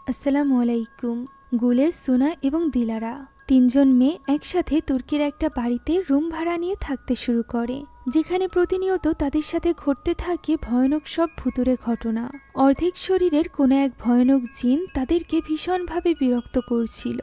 আসসালামু আলাইকুম। গুলেস, সোনা এবং দিলারা তিনজন মেয়ে একসাথে তুর্কির একটা বাড়িতে রুম ভাড়া নিয়ে থাকতে শুরু করে, যেখানে প্রতিনিয়ত তাদের সাথে ঘটতে থাকে ভয়ানক সব ভুতুড়ে ঘটনা। অর্ধেক শরীরের কোনো এক ভয়ানক জিন তাদেরকে ভীষণভাবে বিরক্ত করছিল।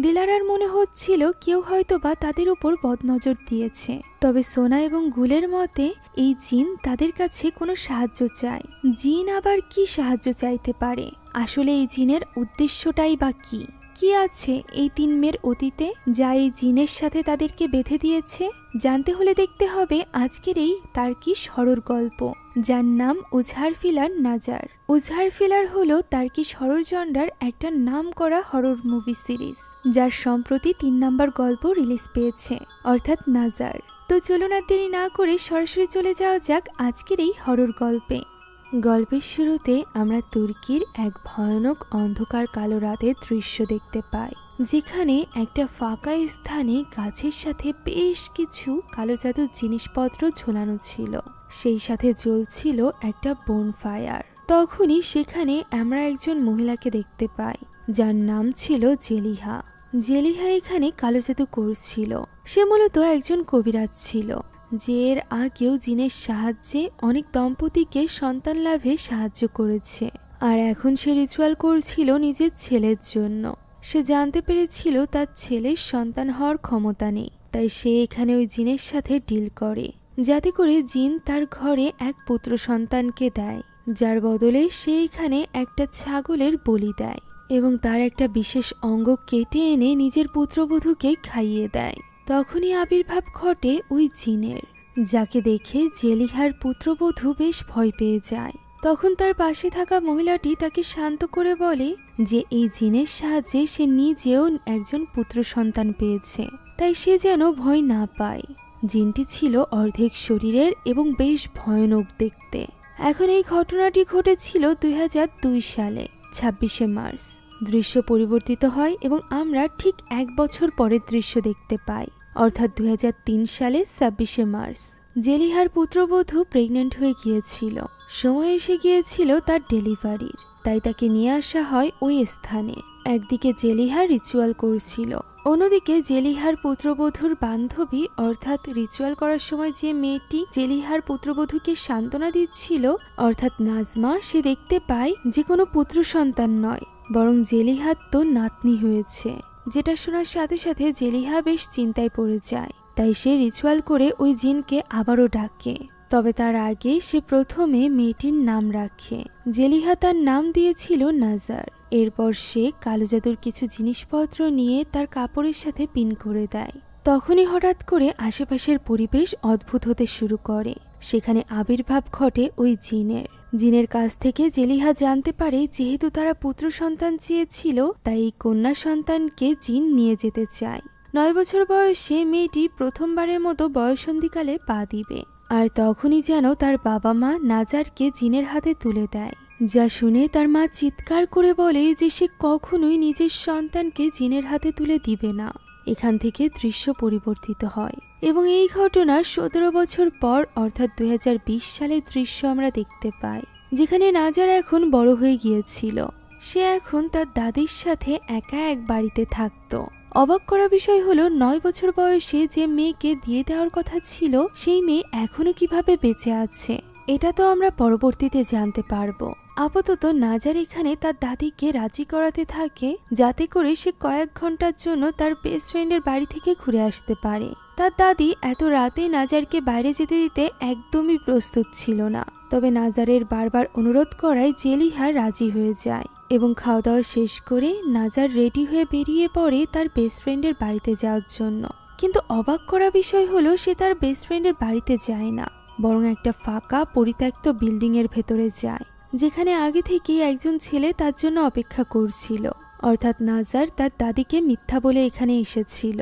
দিলারার মনে হচ্ছিল কেউ হয়তোবা তাদের উপর বদনজর দিয়েছে। তবে সোনা এবং গুলের মতে এই জিন তাদের কাছে কোনো সাহায্য চায়। জিন আবার কি সাহায্য চাইতে পারে? আসলে এই জিনের উদ্দেশ্যটাই বা কি? কি আছে এই তিন মেয়ের অতীতে যা এই জিনের সাথে তাদেরকে বেঁধে দিয়েছে? জানতে হলে দেখতে হবে আজকের এই তার্কিশ হরর গল্প, যার নাম উজহারফিলার নাজার। উজহারফিলার হলো তার্কিশ হরর জনরার একটা নামকরা হরর মুভি সিরিজ, যার সম্প্রতি ৩ নম্বর গল্প রিলিজ পেয়েছে, অর্থাৎ নাজার। তো চলুন আর দেরি না করে সরাসরি চলে যাওয়া যাক আজকের এই হরর গল্পে। গল্পের শুরুতে আমরা তুর্কির এক ভয়ানক অন্ধকার কালো রাতের দৃশ্য দেখতে পাই, যেখানে একটা ফাঁকা স্থানে গাছের সাথে বেশ কিছু কালো জাদুর জিনিসপত্র ঝোলানো ছিল। সেই সাথে জ্বলছিল একটা বনফায়ার। তখনই সেখানে আমরা একজন মহিলাকে দেখতে পাই, যার নাম ছিল জেলিহা। জেলিহা এখানে কালো জাদু করছিল। সে মূলত একজন কবিরাজ ছিল, যে এর আগেও জিনের সাহায্যে অনেক দম্পতিকে সন্তান লাভে সাহায্য করেছে। আর এখন সে রিচুয়াল করছিল নিজের ছেলের জন্য। সে জানতে পেরেছিল তার ছেলের সন্তান হওয়ার ক্ষমতা নেই, তাই সে এখানে ওই জিনের সাথে ডিল করে, যাতে করে জিন তার ঘরে এক পুত্র সন্তানকে দেয়, যার বদলে সে এখানে একটা ছাগলের বলি দেয় এবং তার একটা বিশেষ অঙ্গ কেটে এনে নিজের পুত্রবধূকে খাইয়ে দেয়। তখনই আবির্ভাব ঘটে ওই জিনের, যাকে দেখে জেলিহার পুত্রবধূ বেশ ভয় পেয়ে যায়। তখন তার পাশে থাকা মহিলাটি তাকে শান্ত করে বলে যে এই জিনের সাহায্যে সে নিজেও একজন পুত্র সন্তান পেয়েছে, তাই সে যেন ভয় না পায়। জিনটি ছিল অর্ধেক শরীরের এবং বেশ ভয়ানক দেখতে। এখন এই ঘটনাটি ঘটেছিল ২০০২ সালে ২৬শে মার্চ। দৃশ্য পরিবর্তিত হয় এবং আমরা ঠিক ১ বছর পরের দৃশ্য দেখতে পাই, অর্থাৎ ২০০৩ সালে ২৬শে মার্চ। জেলিহার পুত্রবধূ প্রেগনেন্ট হয়ে গিয়েছিল। সময় এসে গিয়েছিল তার ডেলিভারির, তাই তাকে নিয়ে আসা হয় ওই স্থানে। একদিকে জেলিহা রিচুয়াল করছিল, অন্যদিকে জেলিহার পুত্রবধূর বান্ধবী, অর্থাৎ রিচুয়াল করার সময় যে মেয়েটি জেলিহার পুত্রবধূকে সান্ত্বনা দিচ্ছিল, অর্থাৎ নাজমা, সে দেখতে পায় যে কোনো পুত্র সন্তান নয়, বরং জেলিহার তো নাতনি হয়েছে। যেটা শোনার সাথে সাথে জেলিহা বেশ চিন্তায় পড়ে যায়, তাই সে রিচুয়াল করে ওই জিনকে আবারও ডাকে। তবে তার আগে সে প্রথমে মেয়েটির নাম রাখে। জেলিহা তার নাম দিয়েছিল নাজার। এরপর সে কালো জাদুর কিছু জিনিসপত্র নিয়ে তার কাপড়ের সাথে পিন করে দেয়। তখনই হঠাৎ করে আশেপাশের পরিবেশ অদ্ভুত হতে শুরু করে। সেখানে আবির্ভাব ঘটে ওই জিনের কাছ থেকে জেলিহা জানতে পারে যেহেতু তারা পুত্র সন্তান চেয়েছিল, তাই এই কন্যা সন্তানকে জিন নিয়ে যেতে চায়। ৯ বছর বয়সে মেয়েটি প্রথমবারের মতো বয়ঃসন্ধিকালে পা দিবে, আর তখনই যেন তার বাবা মা নাজারকে জিনের হাতে তুলে দেয়, যা শুনে তার মা চিৎকার করে বলে যে সে কখনোই নিজের সন্তানকে জিনের হাতে তুলে দিবে না। এখান থেকে দৃশ্য পরিবর্তিত হয় এবং এই ঘটনার ১৭ বছর পর, অর্থাৎ ২০২০ সালের দৃশ্য আমরা দেখতে পাই, যেখানে নাজার এখন বড় হয়ে গিয়েছিল। সে এখন তার দাদির সাথে একা এক বাড়িতে থাকত। অবাক করা বিষয় হলো ৯ বছর বয়সে যে মেয়েকে দিয়ে দেওয়ার কথা ছিল, সেই মেয়ে এখনো কিভাবে বেঁচে আছে, এটা তো আমরা পরবর্তীতে জানতে পারবো। আপাতত নাজার এখানে তার দাদিকে রাজি করাতে থাকে, যাতে করে সে কয়েক ঘন্টার জন্য তার বেস্ট ফ্রেন্ডের বাড়ি থেকে ঘুরে আসতে পারে। তার দাদি এত রাতে নাজারকে বাইরে যেতে দিতে একদমই প্রস্তুত ছিল না, তবে নাজারের বারবার অনুরোধ করায় জেলিহা রাজি হয়ে যায় এবং খাওয়া দাওয়া শেষ করে নাজার রেডি হয়ে বেরিয়ে পড়ে তার বেস্ট ফ্রেন্ডের বাড়িতে যাওয়ার জন্য। কিন্তু অবাক করা বিষয় হলো সে তার বেস্ট ফ্রেন্ডের বাড়িতে যায় না, বরং একটা ফাঁকা পরিত্যক্ত বিল্ডিং এর ভেতরে যায়, যেখানে আগে থেকেই একজন ছেলে তার জন্য অপেক্ষা করছিল, অর্থাৎ নাজার তার দাদিকে মিথ্যা বলে এখানে এসেছিল।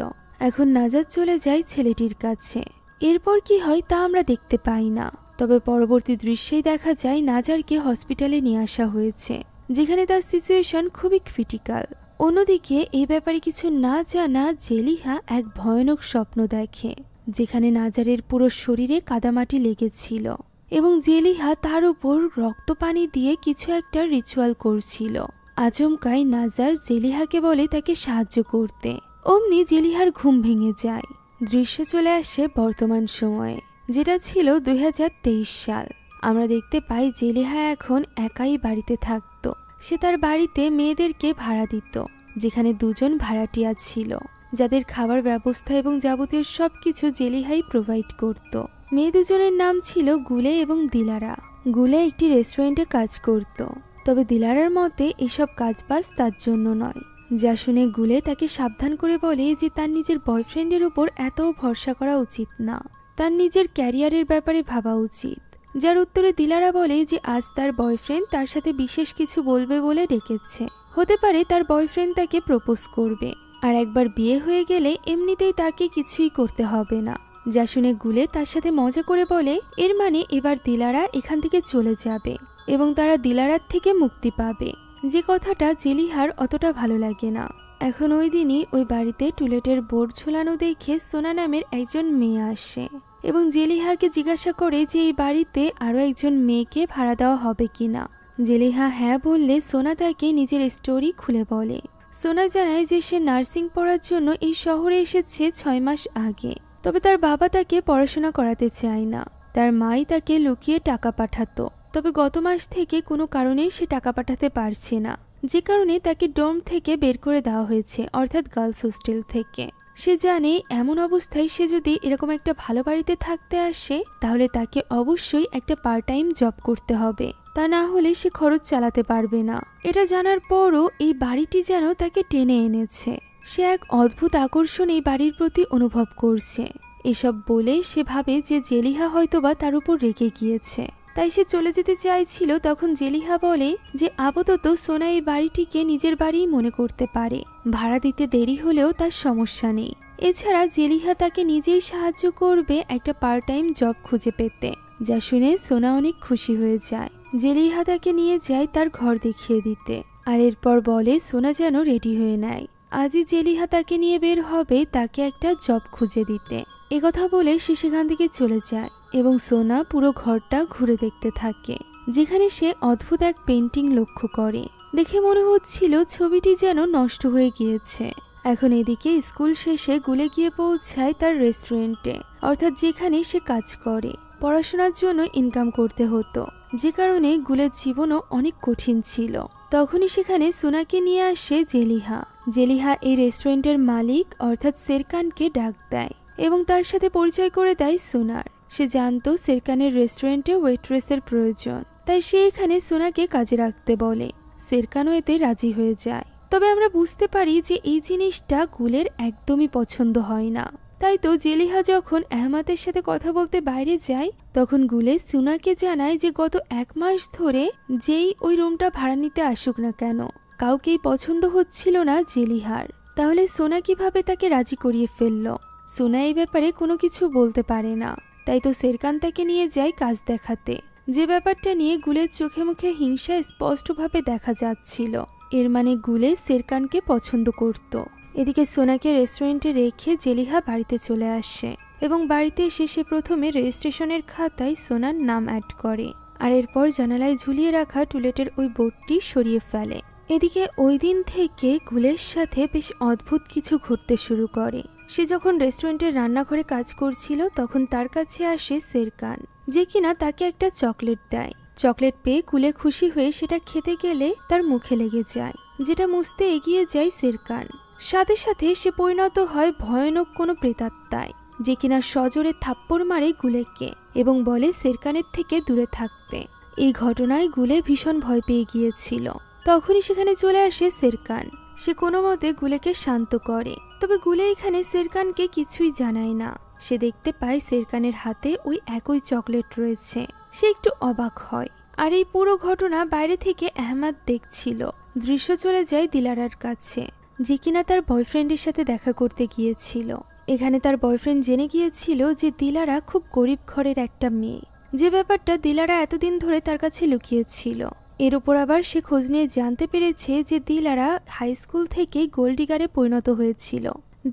এখন নাজার চলে যায় ছেলেটির কাছে। এরপর কি হয় তা আমরা দেখতে পাই না, তবে পরবর্তী দৃশ্যেই দেখা যায় নাজারকে হসপিটালে নিয়ে আসা হয়েছে, যেখানে তার সিচুয়েশন খুবই ক্রিটিক্যাল। অন্যদিকে এই ব্যাপারে কিছু না জানা জেলিহা এক ভয়ানক স্বপ্ন দেখে, যেখানে নাজারের পুরো শরীরে কাদামাটি লেগেছিল এবং জেলিহা তার উপর রক্ত পানি দিয়ে কিছু একটা রিচুয়াল করছিল। আচমকাই নাজার জেলিহাকে বলে তাকে সাহায্য করতে। অমনি জেলিহার ঘুম ভেঙে যায়। দৃশ্য চলে আসে বর্তমান সময়ে, যেটা ছিল 2023 সাল। আমরা দেখতে পাই জেলিহা এখন একাই বাড়িতে থাকতো। সে তার বাড়িতে মেয়েদেরকে ভাড়া দিত, যেখানে দুজন ভাড়াটিয়া ছিল, যাদের খাবার ব্যবস্থা এবং যাবতীয় সবকিছু জেলিহাই প্রোভাইড করত। মেয়ে দুজনের নাম ছিল গুলে এবং দিলারা। গুলে একটি রেস্টুরেন্টে কাজ করত, তবে দিলারার মতে এসব কাজবাজ তার জন্য নয়। যা শুনে গুলে তাকে সাবধান করে বলে যে তার নিজের বয়ফ্রেন্ডের উপর এত ভরসা করা উচিত না, তার নিজের ক্যারিয়ারের ব্যাপারে ভাবা উচিত। যার উত্তরে দিলারা বলে যে আজ তার বয়ফ্রেন্ড তার সাথে বিশেষ কিছু বলবে বলে ডেকেছে। হতে পারে তার বয়ফ্রেন্ড তাকে প্রপোজ করবে, আর একবার বিয়ে হয়ে গেলে এমনিতেই তাকে কিছুই করতে হবে না। যা শুনে গুলে তার সাথে মজা করে বলে এর মানে এবার দিলারা এখান থেকে চলে যাবে এবং তারা দিলারার থেকে মুক্তি পাবে। যে কথাটা জেলিহার অতটা ভালো লাগে না। এখন ওই দিনই ওই বাড়িতে টুলেটের বোর্ড ঝোলানো দেখে সোনা নামের একজন মেয়ে আসে এবং জেলিহাকে জিজ্ঞাসা করে যে এই বাড়িতে আরও একজন মেয়েকে ভাড়া দেওয়া হবে কিনা। জেলিহা হ্যাঁ বললে সোনা তাকে নিজের স্টোরি খুলে বলে। সোনা জানায় যে সে নার্সিং পড়ার জন্য এই শহরে এসেছে 6 মাস আগে, তবে তার বাবা তাকে পড়াশোনা করাতে চায় না। তার মাই তাকে লুকিয়ে টাকা পাঠাতো, তবে গত মাস থেকে কোনো কারণেই সে টাকা পাঠাতে পারছে না, যে কারণে তাকে ডোম থেকে বের করে দেওয়া হয়েছে, অর্থাৎ গার্লস হোস্টেল থেকে। সে জানে এমন অবস্থায় সে যদি এরকম একটা ভালো বাড়িতে থাকতে আসে তাহলে তাকে অবশ্যই একটা পার্ট টাইম জব করতে হবে, তা না হলে সে খরচ চালাতে পারবে না। এটা জানার পরও এই বাড়িটি যেন তাকে টেনে এনেছে। সে এক অদ্ভুত আকর্ষণ এই বাড়ির প্রতি অনুভব করছে। এসব বলে সে ভাবে যে জেলিহা হয়তোবা তার উপর রেগে গিয়েছে, তাই সে চলে যেতে চাইছিল। তখন জেলিহা বলে যে আপাতত সোনা এই বাড়িটিকে নিজের বাড়িই মনে করতে পারে, ভাড়া দিতে দেরি হলেও তার সমস্যা নেই। এছাড়া জেলিহা তাকে নিজেই সাহায্য করবে একটা পার্ট টাইম জব খুঁজে পেতে। যা শুনে সোনা অনেক খুশি হয়ে যায়। জেলিহা তাকে নিয়ে যায় তার ঘর দেখিয়ে দিতে, আর এরপর বলে সোনা যেন রেডি হয়ে নেয়। আজই জেলিহা তাকে নিয়ে বের হবে তাকে একটা জব খুঁজে দিতে। একথা বলে সে সেখান থেকে চলে যায় এবং সোনা পুরো ঘরটা ঘুরে দেখতে থাকে, যেখানে সে অদ্ভুত এক পেন্টিং লক্ষ্য করে। দেখে মনে হচ্ছিল ছবিটি যেন নষ্ট হয়ে গিয়েছে। এখন এদিকে স্কুল শেষে গুলে গিয়ে পৌঁছায় তার রেস্টুরেন্টে, অর্থাৎ যেখানে সে কাজ করে। পড়াশোনার জন্য ইনকাম করতে হতো, যে কারণে গুলের জীবনও অনেক কঠিন ছিল। তখনই সেখানে সোনাকে নিয়ে আসে জেলিহা। জেলিহা এই রেস্টুরেন্টের মালিক অর্থাৎ সেরকানকে ডাক দেয় এবং তার সাথে পরিচয় করে দেয় সোনার। সে জানতো সেরকানের রেস্টুরেন্টে ওয়েট্রেসের প্রয়োজন, তাই সে এখানে সোনাকে কাজে রাখতে বলে। সেরকানও এতে রাজি হয়ে যায়। তবে আমরা বুঝতে পারি যে এই জিনিসটা গুলের একদমই পছন্দ হয় না। তাই তো জেলিহা যখন আহমাদের সাথে কথা বলতে বাইরে যায় তখন গুলে সোনাকে জানায় যে গত 1 মাস ধরে যেই ওই রুমটা ভাড়া নিতে আসুক না কেন কাউকেই পছন্দ হচ্ছিল না জেলিহার। তাহলে সোনা কিভাবে তাকে রাজি করিয়ে ফেলল? সোনা এই ব্যাপারে কোনো কিছু বলতে পারে না। তাই তো সেরকান তাকে নিয়ে যায় কাজ দেখাতে, যে ব্যাপারটা নিয়ে গুলের চোখে মুখে হিংসা স্পষ্টভাবে দেখা যাচ্ছিল। এর মানে গুলে সেরকানকে পছন্দ করত। এদিকে সোনাকে রেস্টুরেন্টে রেখে জেলিহা বাড়িতে চলে আসে এবং বাড়িতে এসে সে প্রথমে রেজিস্ট্রেশনের খাতায় সোনার নাম অ্যাড করে, আর এরপর জানালায় ঝুলিয়ে রাখা টুলেটের ওই বোর্ডটি সরিয়ে ফেলে। এদিকে ওই দিন থেকে গুলের সাথে বেশ অদ্ভুত কিছু ঘটতে শুরু করে। সে যখন রেস্টুরেন্টের রান্নাঘরে কাজ করছিল তখন তার কাছে আসে সেরকান, যে কিনা তাকে একটা চকলেট দেয়। চকলেট পেয়ে গুলে খুশি হয়ে সেটা খেতে গেলে তার মুখে লেগে যায়, যেটা মুছতে এগিয়ে যায় সেরকান। সাথে সাথে সে পরিণত হয় ভয়ানক কোনো প্রেতাত্মায়, যে কিনা সজোরে থাপ্পড় মারে গুলেকে এবং বলে সেরকানের থেকে দূরে থাকতে। এই ঘটনায় গুলে ভীষণ ভয় পেয়ে গিয়েছিল। তখনই সেখানে চলে আসে সেরকান। সে কোনো মতে গুলেকে শান্ত করে, তবে গুলে এখানে সেরকানকে কিছুই জানায় না। সে দেখতে পায় সেরকানের হাতে ওই একই চকলেট রয়েছে। সে একটু অবাক হয়। আর এই পুরো ঘটনা বাইরে থেকে আহমাদ দেখছিল। দৃশ্য চলে যায় দিলারার কাছে, যে কিনা তার বয়ফ্রেন্ডের সাথে দেখা করতে গিয়েছিল। এখানে তার বয়ফ্রেন্ড জেনে গিয়েছিল যে দিলারা খুব গরিব ঘরের একটা মেয়ে, যে ব্যাপারটা দিলারা এতদিন ধরে তার কাছে লুকিয়েছিল। এর উপর আবার সে খোঁজ নিয়ে জানতে পেরেছে যে দিলারা হাই স্কুল থেকেই গোল্ড ডিগারে পরিণত হয়েছিল,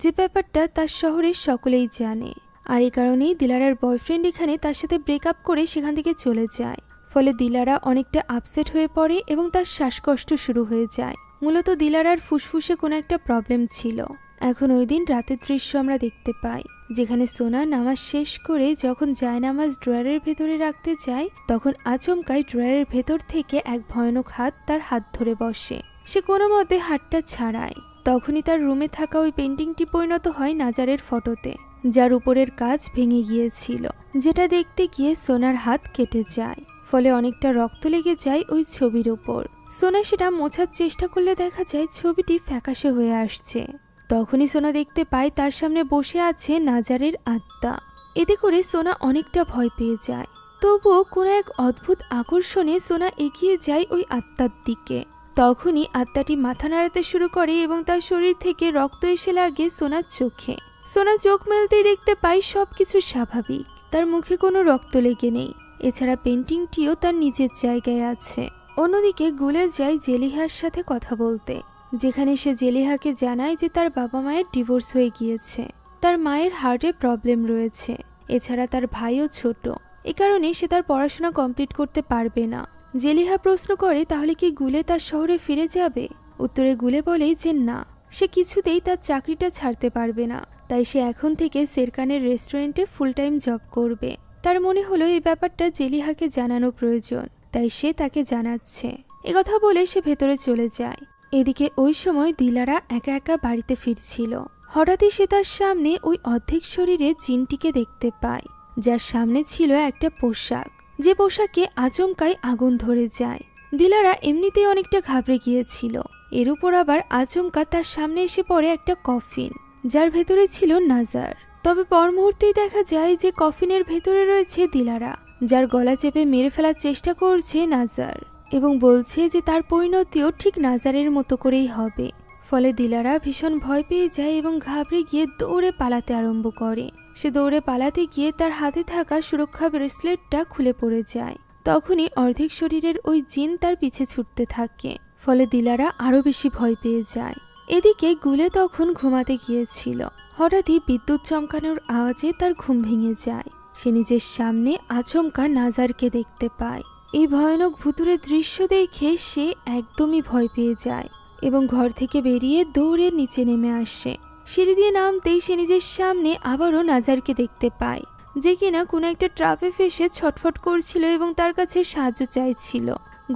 যে ব্যাপারটা তার শহরের সকলেই জানে। আর এই কারণেই দিলারার বয়ফ্রেন্ড এখানে তার সাথে ব্রেকআপ করে সেখান থেকে চলে যায়। ফলে দিলারা অনেকটা আপসেট হয়ে পড়ে এবং তার শ্বাসকষ্ট শুরু হয়ে যায়। মূলত দিলারার ফুসফুসে কোনো একটা প্রবলেম ছিল। এখন ওই দিন রাতের দৃশ্য আমরা দেখতে পাই, যেখানে সোনা নামাজ শেষ করে যখন জায়নামাজ ড্রয়ারের ভেতরে রাখতে যায়, তখন আচমকাই ড্রয়ারের ভেতর থেকে এক ভয়ানক হাত তার হাত ধরে বসে। সে কোনো মতে হাতটা ছাড়ায়। তখনই তার রুমে থাকা ওই পেন্টিংটি পরিণত হয় নাজারের ফটোতে, যার উপরের কাজ ভেঙে গিয়েছিল, যেটা দেখতে গিয়ে সোনার হাত কেটে যায়। ফলে অনেকটা রক্ত লেগে যায় ওই ছবির উপর। সোনা সেটা মোছার চেষ্টা করলে দেখা যায় ছবিটি ফ্যাকাশে হয়ে আসছে। তখনই সোনা দেখতে পায় তার সামনে বসে আছে নাজারের আত্মা। এতে করে সোনা অনেকটা ভয় পেয়ে যায়। তবুও কোনো এক অদ্ভুত আকর্ষণে সোনা এগিয়ে যায় ওই আত্মার দিকে। তখনই আত্মাটি মাথা নাড়াতে শুরু করে এবং তার শরীর থেকে রক্ত এসে লাগে সোনার চোখে। সোনা চোখ মেলতেই দেখতে পায় সবকিছু স্বাভাবিক, তার মুখে কোনো রক্ত লেগে নেই। এছাড়া পেন্টিংটিও তার নিজের জায়গায় আছে। অন্যদিকে গুলে যায় জেলিহার সাথে কথা বলতে, যেখানে সে জেলিহাকে জানায় যে তার বাবা মায়ের ডিভোর্স হয়ে গিয়েছে, তার মায়ের হার্টে প্রবলেম রয়েছে, এছাড়া তার ভাইও ছোট, এ কারণে সে তার পড়াশোনা কমপ্লিট করতে পারবে না। জেলিহা প্রশ্ন করে তাহলে কি গুলে তার শহরে ফিরে যাবে? উত্তরে গুলে বলে যে না, সে কিছুতেই তার চাকরিটা ছাড়তে পারবে না, তাই সে এখন থেকে সেরকানের রেস্টুরেন্টে ফুল টাইম জব করবে। তার মনে হলো এই ব্যাপারটা জেলিহাকে জানানো প্রয়োজন, তাই সে তাকে জানাচ্ছে। একথা বলে সে ভেতরে চলে যায়। এদিকে ওই সময় দিলারা একা একা বাড়িতে ফিরছিল। হঠাৎই সে তার সামনে ওই অর্ধেক শরীরে জিনটিকে দেখতে পায়, যার সামনে ছিল একটা পোশাক, যে পোশাকে আচমকাই আগুন ধরে যায়। দিলারা এমনিতেই অনেকটা ঘাবড়ে গিয়েছিল, এর উপর আবার আচমকা তার সামনে এসে পড়ে একটা কফিন, যার ভেতরে ছিল নাজার। তবে পর মুহূর্তেই দেখা যায় যে কফিনের ভেতরে রয়েছে দিলারা, যার গলা চেপে মেরে ফেলার চেষ্টা করছে নাজার এবং বলছে যে তার পরিণতিও ঠিক নাজারের মতো করেই হবে। ফলে দিলারা ভীষণ ভয় পেয়ে যায় এবং ঘাবড়ে গিয়ে দৌড়ে পালাতে আরম্ভ করে। সে দৌড়ে পালাতে গিয়ে তার হাতে থাকা সুরক্ষা ব্রেসলেটটা খুলে পড়ে যায়। তখনই অর্ধেক শরীরের ওই জিন তার পিছে ছুটতে থাকে। ফলে দিলারা আরো বেশি ভয় পেয়ে যায়। এদিকে গুলে তখন ঘুমাতে গিয়েছিল। হঠাৎই বিদ্যুৎ চমকানোর আওয়াজে তার ঘুম ভেঙে যায়। সে নিজের সামনে আচমকা নাজারকে দেখতে পায়। এই ভয়ানক ভুতুড়ে দৃশ্য দেখে সে একদমই ভয় পেয়ে যায় এবং ঘর থেকে বেরিয়ে দৌড়ে নিচে নেমে আসে। সিঁড়ি দিয়ে নামতেই সে নিজের সামনে আবারও নাজারকে দেখতে পায়, যে কিনা কোনো একটা ট্রাপে ফেসে ছটফট করছিল এবং তার কাছে সাহায্য চাইছিল।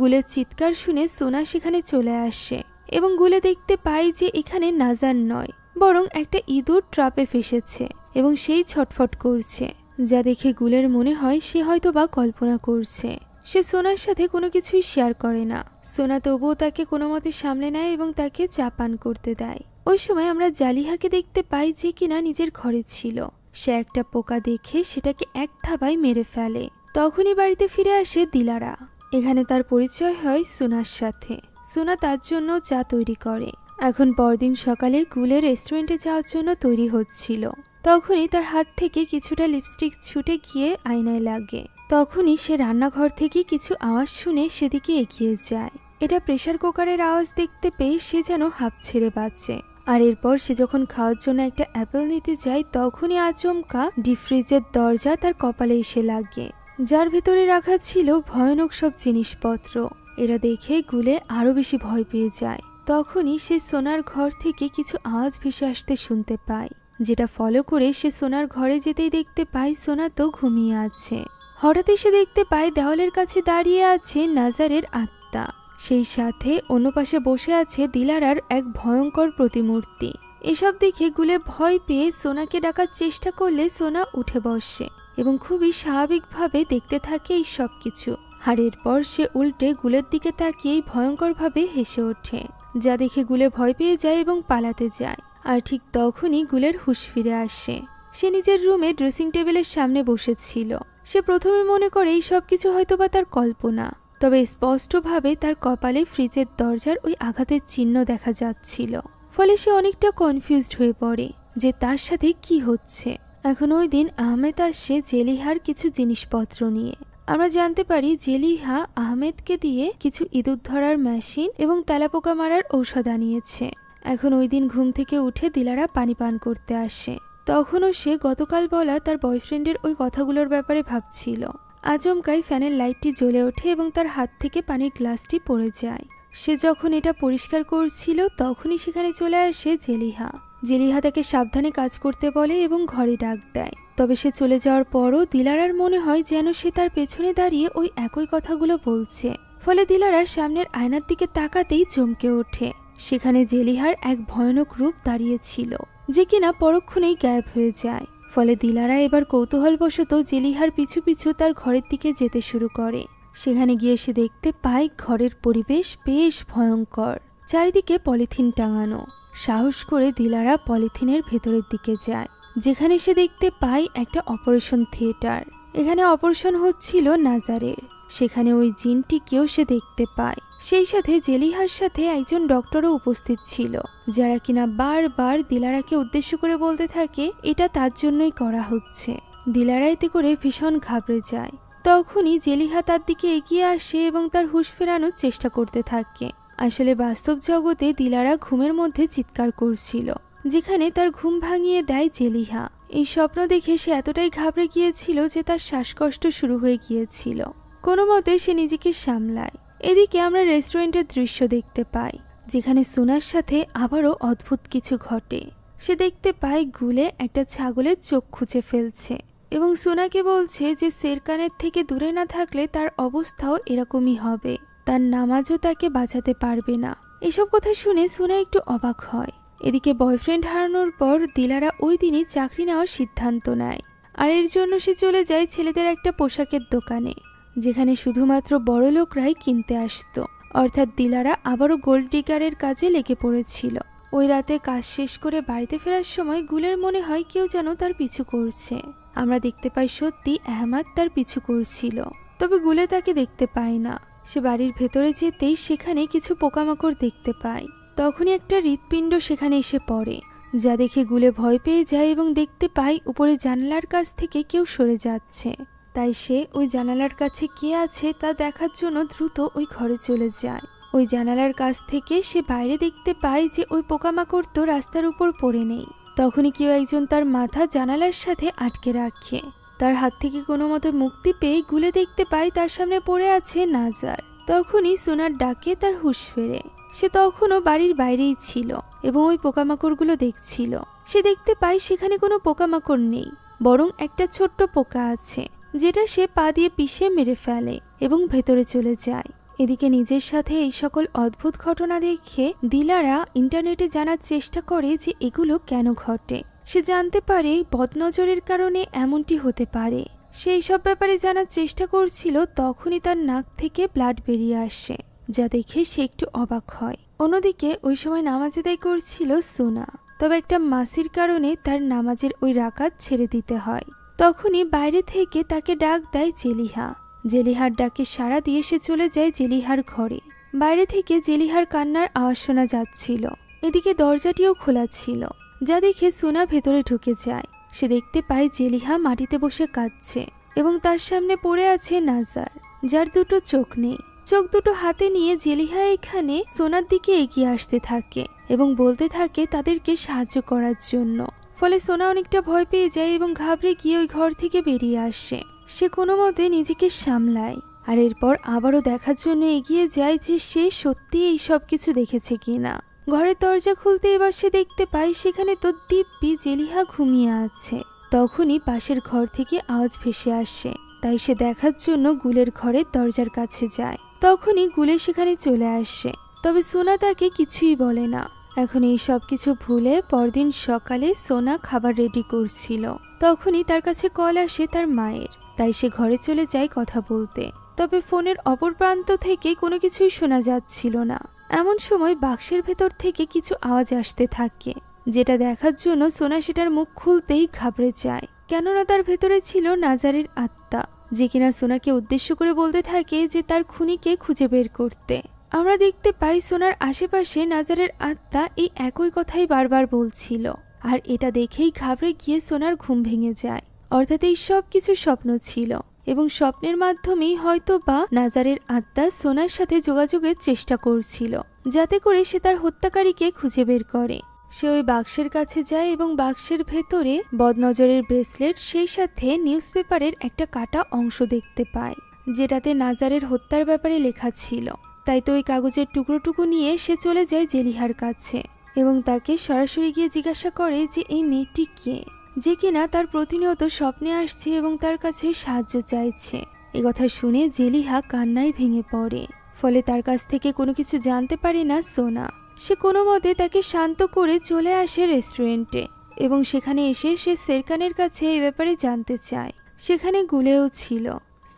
গুলের চিৎকার শুনে সোনা সেখানে চলে আসে এবং গুলে দেখতে পায় যে এখানে নাজার নয়, বরং একটা ইঁদুর ট্রাপে ফেসেছে এবং সেই ছটফট করছে, যা দেখে গুলের মনে হয় সে হয়তো বা কল্পনা করছে। সে সোনার সাথে কোনো কিছুই শেয়ার করে না। সোনা তবুও তাকে কোনো মতে সামলে নেয় এবং তাকে চা পান করতে দেয়। ওই সময় আমরা জালিহাকে দেখতে পাই, যে কিনা নিজের ঘরে ছিল। সে একটা পোকা দেখে সেটাকে এক থাবায় মেরে ফেলে। তখনই বাড়িতে ফিরে আসে দিলারা। এখানে তার পরিচয় হয় সোনার সাথে। সোনা তার জন্য চা তৈরি করে। এখন পরদিন সকালে গুলের রেস্টুরেন্টে যাওয়ার জন্য তৈরি হচ্ছিল। তখনই তার হাত থেকে কিছুটা লিপস্টিক ছুটে গিয়ে আয়নায় লাগে। তখনই সে রান্নাঘর থেকে কিছু আওয়াজ শুনে সেদিকে এগিয়ে যায়। এটা প্রেসার কুকারের আওয়াজ দেখতে পেয়ে সে যেন হাঁপ ছেড়ে বাঁচে। আর এরপর সে যখন খাওয়ার জন্য একটা অ্যাপেল নিতে যায়, তখনই আচমকা ডিপ ফ্রিজের দরজা তার কপালে এসে লাগে, যার ভেতরে রাখা ছিল ভয়ানক সব জিনিসপত্র। এরা দেখে গুলে আরো বেশি ভয় পেয়ে যায়। তখনই সে সোনার ঘর থেকে কিছু আওয়াজ ভেসে আসতে শুনতে পায়, যেটা ফলো করে সে সোনার ঘরে যেতেই দেখতে পায় সোনা তো ঘুমিয়ে আছে। হঠাৎই সে দেখতে পায় দেওয়ালের কাছে দাঁড়িয়ে আছে নাজারের আত্মা। সেই সাথে অন্য পাশে বসে আছে দিলারার এক ভয়ঙ্কর প্রতিমূর্তি। এসব দেখে গুলে ভয় পেয়ে সোনাকে ডাকার চেষ্টা করলে সোনা উঠে বসে এবং খুবই স্বাভাবিকভাবে দেখতে থাকে এই সব কিছু। আর এরপর সে উল্টে গুলের দিকে তাকিয়েই ভয়ঙ্করভাবে হেসে ওঠে, যা দেখে গুলে ভয় পেয়ে যায় এবং পালাতে যায়। আর ঠিক তখনই গুলের হুঁশ ফিরে আসে। সে নিজের রুমে ড্রেসিং টেবিলের সামনে বসেছিল। সে প্রথমে মনে করে এই সব কিছু হয়তোবা তার কল্পনা, তবে স্পষ্টভাবে তার কপালে ফ্রিজের দরজার ওই আঘাতের চিহ্ন দেখা যাচ্ছিল। ফলে সে অনেকটা কনফিউজড হয়ে পড়ে যে তার সাথে কি হচ্ছে। এখন ওই দিন আহমেদ আসে জেলিহার কিছু জিনিসপত্র নিয়ে। আমরা জানতে পারি জেলিহা আহমেদকে দিয়ে কিছু ইঁদুর ধরার মেশিন এবং তেলাপোকা মারার ঔষধ আনিয়েছে। এখন ওই দিন ঘুম থেকে উঠে দিলারা পানি পান করতে আসে। তখনও সে গতকাল বলা তার বয়ফ্রেন্ডের ওই কথাগুলোর ব্যাপারে ভাবছিল। আচমকাই ফ্যানের লাইটটি জ্বলে ওঠে এবং তার হাত থেকে পানির গ্লাসটি পড়ে যায়। সে যখন এটা পরিষ্কার করছিল তখনই সেখানে চলে আসে জেলিহা। জেলিহা তাকে সাবধানে কাজ করতে বলে এবং ঘরে ডাক দেয়। তবে সে চলে যাওয়ার পরও দিলারার মনে হয় যেন সে তার পেছনে দাঁড়িয়ে ওই একই কথাগুলো বলছে। ফলে দিলারা সামনের আয়নার দিকে তাকাতেই চমকে ওঠে। সেখানে জেলিহার এক ভয়ানক রূপ দাঁড়িয়েছিল, যে কিনা পরক্ষণেই গায়েব হয়ে যায়। ফলে দিলারা এবার কৌতূহলবশত জেলিহার পিছু পিছু তার ঘরের দিকে যেতে শুরু করে। সেখানে গিয়ে সে দেখতে পায় ঘরের পরিবেশ বেশ ভয়ঙ্কর, চারিদিকে পলিথিন টাঙানো। সাহস করে দিলারা পলিথিনের ভেতরের দিকে যায়, যেখানে সে দেখতে পায় একটা অপারেশন থিয়েটার। এখানে অপারেশন হচ্ছিল নাজারের। সেখানে ওই জিনটিকেও সে দেখতে পায়। সেই সাথে জেলিহার সাথে একজন ডক্টরও উপস্থিত ছিল, যারা কিনা বারবার দিলারাকে উদ্দেশ্য করে বলতে থাকে এটা তার জন্যই করা হচ্ছে। দিলারা এতে করে ভীষণ ঘাবড়ে যায়। তখনই জেলিহা তার দিকে এগিয়ে আসে এবং তার হুঁশ ফেরানোর চেষ্টা করতে থাকে। আসলে বাস্তব জগতে দিলারা ঘুমের মধ্যে চিৎকার করছিল, যেখানে তার ঘুম ভাঙিয়ে দেয় জেলিহা। এই স্বপ্ন দেখে সে এতটাই ঘাবড়ে গিয়েছিল যে তার শ্বাসকষ্ট শুরু হয়ে গিয়েছিল। কোনো মতে সে নিজেকে সামলায়। এদিকে আমরা রেস্টুরেন্টের দৃশ্য দেখতে পাই, যেখানে সোনার সাথে আবারও অদ্ভুত কিছু ঘটে। সে দেখতে পায় গুলে একটা ছাগলের চোখ খুঁজে ফেলছে এবং সোনাকে বলছে যে সেরকানের থেকে দূরে না থাকলে তার অবস্থাও এরকমই হবে, তার নামাজও তাকে বাঁচাতে পারবে না। এসব কথা শুনে সোনা একটু অবাক হয়। এদিকে বয়ফ্রেন্ড হারানোর পর দিলারা ওই দিনই চাকরি নেওয়ার সিদ্ধান্ত নেয়, আর এর জন্য সে চলে যায় ছেলেদের একটা পোশাকের দোকানে, যেখানে শুধুমাত্র বড় লোকরাই কিনতে আসতো। অর্থাৎ দিলারা আবারও গোল্ড ডিগারের কাজে লেগে পড়েছিল। ওই রাতে কাজ শেষ করে বাড়িতে ফেরার সময় গুলের মনে হয় কেউ যেন তার পিছু করছে। আমরা দেখতে পাই সত্যি আহমাদ তার পিছু করছিল, তবে গুলে তাকে দেখতে পায় না। সে বাড়ির ভেতরে যেতেই সেখানে কিছু পোকামাকড় দেখতে পায়। তখনই একটা হৃৎপিণ্ড সেখানে এসে পড়ে, যা দেখে গুলে ভয় পেয়ে যায় এবং দেখতে পায় উপরে জানালার কাছ থেকে কেউ সরে যাচ্ছে। তাই সে ওই জানালার কাছে কে আছে তা দেখার জন্য দ্রুত ওই ঘরে চলে যায়। ওই জানালার কাছ থেকে সে বাইরে দেখতে পায় যে ওই পোকামাকড় তো রাস্তার উপর পড়ে নেই। তখনই কেউ একজন তার মাথা জানালার সাথে আটকে রাখে। তার হাত থেকে কোনো মতে মুক্তি পেয়ে গুলে দেখতে পায় তার সামনে পড়ে আছে নাজার। তখনই সোনার ডাকে তার হুঁশ ফেরে। সে তখনও বাড়ির বাইরেই ছিল এবং ওই পোকামাকড়গুলো দেখছিল। সে দেখতে পায় সেখানে কোনো পোকামাকড় নেই, বরং একটা ছোট্ট পোকা আছে, যেটা সে পা দিয়ে পিষে মেরে ফেলে এবং ভেতরে চলে যায়। এদিকে নিজের সাথে এই সকল অদ্ভুত ঘটনা দেখে দিলারা ইন্টারনেটে জানার চেষ্টা করে যে এগুলো কেন ঘটে। সে জানতে পারে বদনজরের কারণে এমনটি হতে পারে। সে এইসব ব্যাপারে জানার চেষ্টা করছিল, তখনই তার নাক থেকে ব্লাড বেরিয়ে আসে, যা দেখে সে একটু অবাক হয়। অন্যদিকে ওই সময় নামাজ আদায় করছিল সোনা, তবে একটা মাসির কারণে তার নামাজের ওই রাকাত ছেড়ে দিতে হয়। তখনই বাইরে থেকে তাকে ডাক দেয় জেলিহা। জেলিহার ডাকে সাড়া দিয়ে সে চলে যায় জেলিহার ঘরে। বাইরে থেকে জেলিহার কান্নার আওয়াজ শোনা যাচ্ছিল। এদিকে দরজাটিও খোলা ছিল, যা দেখে সোনা ভেতরে ঢুকে যায়। সে দেখতে পায় জেলিহা মাটিতে বসে কাঁদছে এবং তার সামনে পড়ে আছে নাজার, যার দুটো চোখ নেই। চোখ দুটো হাতে নিয়ে জেলিহা এখানে সোনার দিকে এগিয়ে আসতে থাকে এবং বলতে থাকে তাদেরকে সাহায্য করার জন্য। ফলে সোনা অনেকটা ভয় পেয়ে যায় এবং ঘাবড়ে গিয়ে ওই ঘর থেকে বেরিয়ে আসে। সে কোনো মতে নিজেকে সামলায় আর এরপর আবারও দেখার জন্য এগিয়ে যায় যে সে সত্যি এই সব কিছু দেখেছে কিনা। ঘরের দরজা খুলতে এবার সে দেখতে পায় সেখানে তো দিব্যি জেলিহা ঘুমিয়ে আছে। তখনই পাশের ঘর থেকে আওয়াজ ভেসে আসে, তাই সে দেখার জন্য গুলের ঘরের দরজার কাছে যায়। তখনই গুলে সেখানে চলে আসে, তবে সোনা তাকে কিছুই বলে না। এখন এই সব কিছু ভুলে পরদিন সকালে সোনা খাবার রেডি করছিল। তখনই তার কাছে কল আসে তার মায়ের, তাই সে ঘরে চলে যায় কথা বলতে। তবে ফোনের অপর প্রান্ত থেকে কোনো কিছুই শোনা যাচ্ছিল না। এমন সময় বাক্সের ভেতর থেকে কিছু আওয়াজ আসতে থাকে, যেটা দেখার জন্য সোনা সেটার মুখ খুলতেই ঘাবড়ে যায়, কেননা তার ভেতরে ছিল নাজারের আত্মা, যে কিনা সোনাকে উদ্দেশ্য করে বলতে থাকে যে তার খুনিকে খুঁজে বের করতে। আমরা দেখতে পাই সোনার আশেপাশে নাজারের আত্মা এই একই কথাই বারবার বলছিল, আর এটা দেখেই ঘাবড়ে গিয়ে সোনার ঘুম ভেঙে যায়। অর্থাৎ এই সব কিছু স্বপ্ন ছিল এবং স্বপ্নের মাধ্যমেই হয়তো বা নাজারের আত্মা সোনার সাথে যোগাযোগের চেষ্টা করছিল, যাতে করে সে তার হত্যাকারীকে খুঁজে বের করে। সে ওই বাক্সের কাছে যায় এবং বাক্সের ভেতরে বদনজরের ব্রেসলেট সেই সাথে নিউজ পেপারের একটা কাটা অংশ দেখতে পায়, যেটাতে নাজারের হত্যার ব্যাপারে লেখা ছিল। তাই তো ওই কাগজের টুকরোটুকু নিয়ে সে চলে যায় জেলিহার কাছে এবং তাকে সরাসরি গিয়ে জিজ্ঞাসা করে যে এই মেয়েটি কে, যে কিনা তার প্রতিনিয়ত স্বপ্নে আসছে এবং তার কাছে সাহায্য চাইছে। কথা শুনে জেলিহা কান্নায় ভেঙে পড়ে। ফলে তার কাছ থেকে কোনো কিছু জানতে পারে না সোনা। সে কোনো মতে তাকে শান্ত করে চলে আসে রেস্টুরেন্টে এবং সেখানে এসে সে সেরকানের কাছে এই ব্যাপারে জানতে চায়। সেখানে গুলেও ছিল।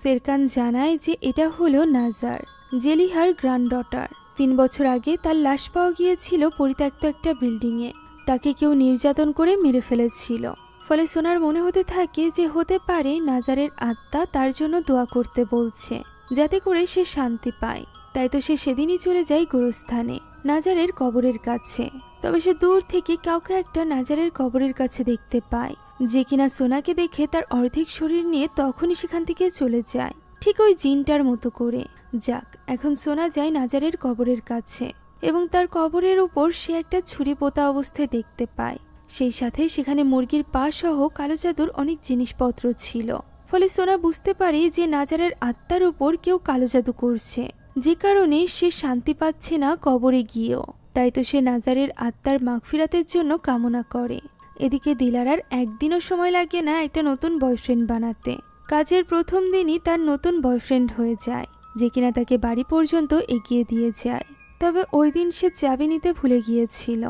সেরকান জানায় যে এটা হলো নাজার, জেলিহার গ্র্যান্ডডটার। 3 বছর আগে তার লাশ পাওয়া গিয়েছিল পরিত্যক্ত একটা বিল্ডিংয়ে। তাকে কেউ নির্যাতন করে মেরে ফেলেছিল। ফলে সোনার মনে হতে থাকে যে হতে পারে নাজারের আত্মা তার জন্য দোয়া করতে বলছে, যাতে করে সে শান্তি পায়। তাই তো সে সেদিনই চলে যায় গোরস্থানে, নাজারের কবরের কাছে। তবে সে দূর থেকে কাউকে একটা নাজারের কবরের কাছে দেখতে পায়, যে কিনা সোনাকে দেখে তার অর্ধেক শরীর নিয়ে তখনই সেখান থেকে চলে যায়, ঠিক ওই জিনটার মতো করে। যাক, এখন সোনা যায় নাজারের কবরের কাছে এবং তার কবরের উপর সে একটা ছুরি পোতা অবস্থায় দেখতে পায়। সেই সাথে সেখানে মুরগির পা সহ কালো জাদুর অনেক জিনিসপত্র ছিল। ফলে সোনা বুঝতে পারে যে নাজারের আত্মার উপর কেউ কালো জাদু করছে, যে কারণে সে শান্তি পাচ্ছে না কবরে গিয়েও। তাই তো সে নাজারের আত্মার মাগফিরাতের জন্য কামনা করে। এদিকে দিলারার একদিনও সময় লাগে না একটা নতুন বয়ফ্রেন্ড বানাতে। কাজের প্রথম দিনই তার নতুন বয়ফ্রেন্ড হয়ে যায়, যে কিনা তাকে বাড়ি পর্যন্ত এগিয়ে দিয়ে যায়। তবে ওই দিন সে চাবি নিতে ভুলে গিয়েছিল,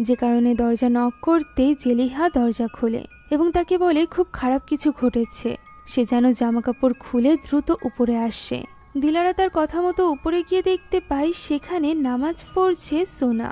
যে কারণে দরজা নক করতেই জেলিহা দরজা খোলে এবং তাকে বলে খুব খারাপ কিছু ঘটেছে। সে যেন জামাকাপড় খুলে দ্রুত উপরে আসে। দিলারা তার কথা মতো উপরে গিয়ে দেখতে পায় সেখানে নামাজ পড়ছে সোনা,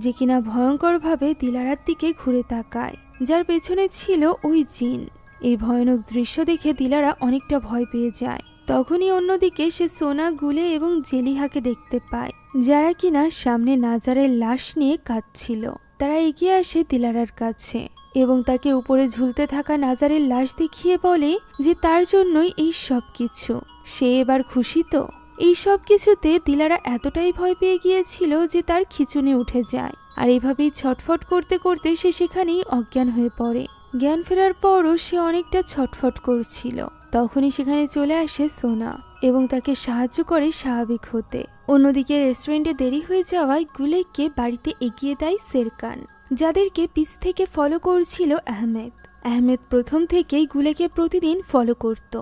যে কিনা ভয়ঙ্করভাবে দিলারার দিকে ঘুরে তাকায়, যার পেছনে ছিল ওই জিন। এই ভয়ানক দৃশ্য দেখে দিলারা অনেকটা ভয় পেয়ে যায়। তখনই অন্যদিকে সে সোনা, গুলে এবং জেলিহাকে দেখতে পায়, যারা কিনা সামনে নাজারের লাশ নিয়ে কাঁদছিল। তারা এগিয়ে আসে দিলারার কাছে এবং তাকে উপরে ঝুলতে থাকা নাজারের লাশ দেখিয়ে বলে যে তার জন্যই এই সব কিছু। সে এবার খুশি তো? এই সব কিছুতে দিলারা এতটাই ভয় পেয়ে গিয়েছিল যে তার খিঁচুনি উঠে যায়, আর এইভাবেই ছটফট করতে করতে সে সেখানেই অজ্ঞান হয়ে পড়ে। জ্ঞান ফেরার পরও সে অনেকটা ছটফট করছিল। তখনই সেখানে চলে আসে সোনা এবং তাকে সাহায্য করে স্বাভাবিক হতে। অন্যদিকে রেস্টুরেন্টে দেরি হয়ে যাওয়ায় গুলেককে বাড়িতে এগিয়ে দেয় সেরকান, যাদেরকে পিছ থেকে ফলো করছিল আহমেদ। আহমেদ প্রথম থেকেই গুলেকে প্রতিদিন ফলো করত।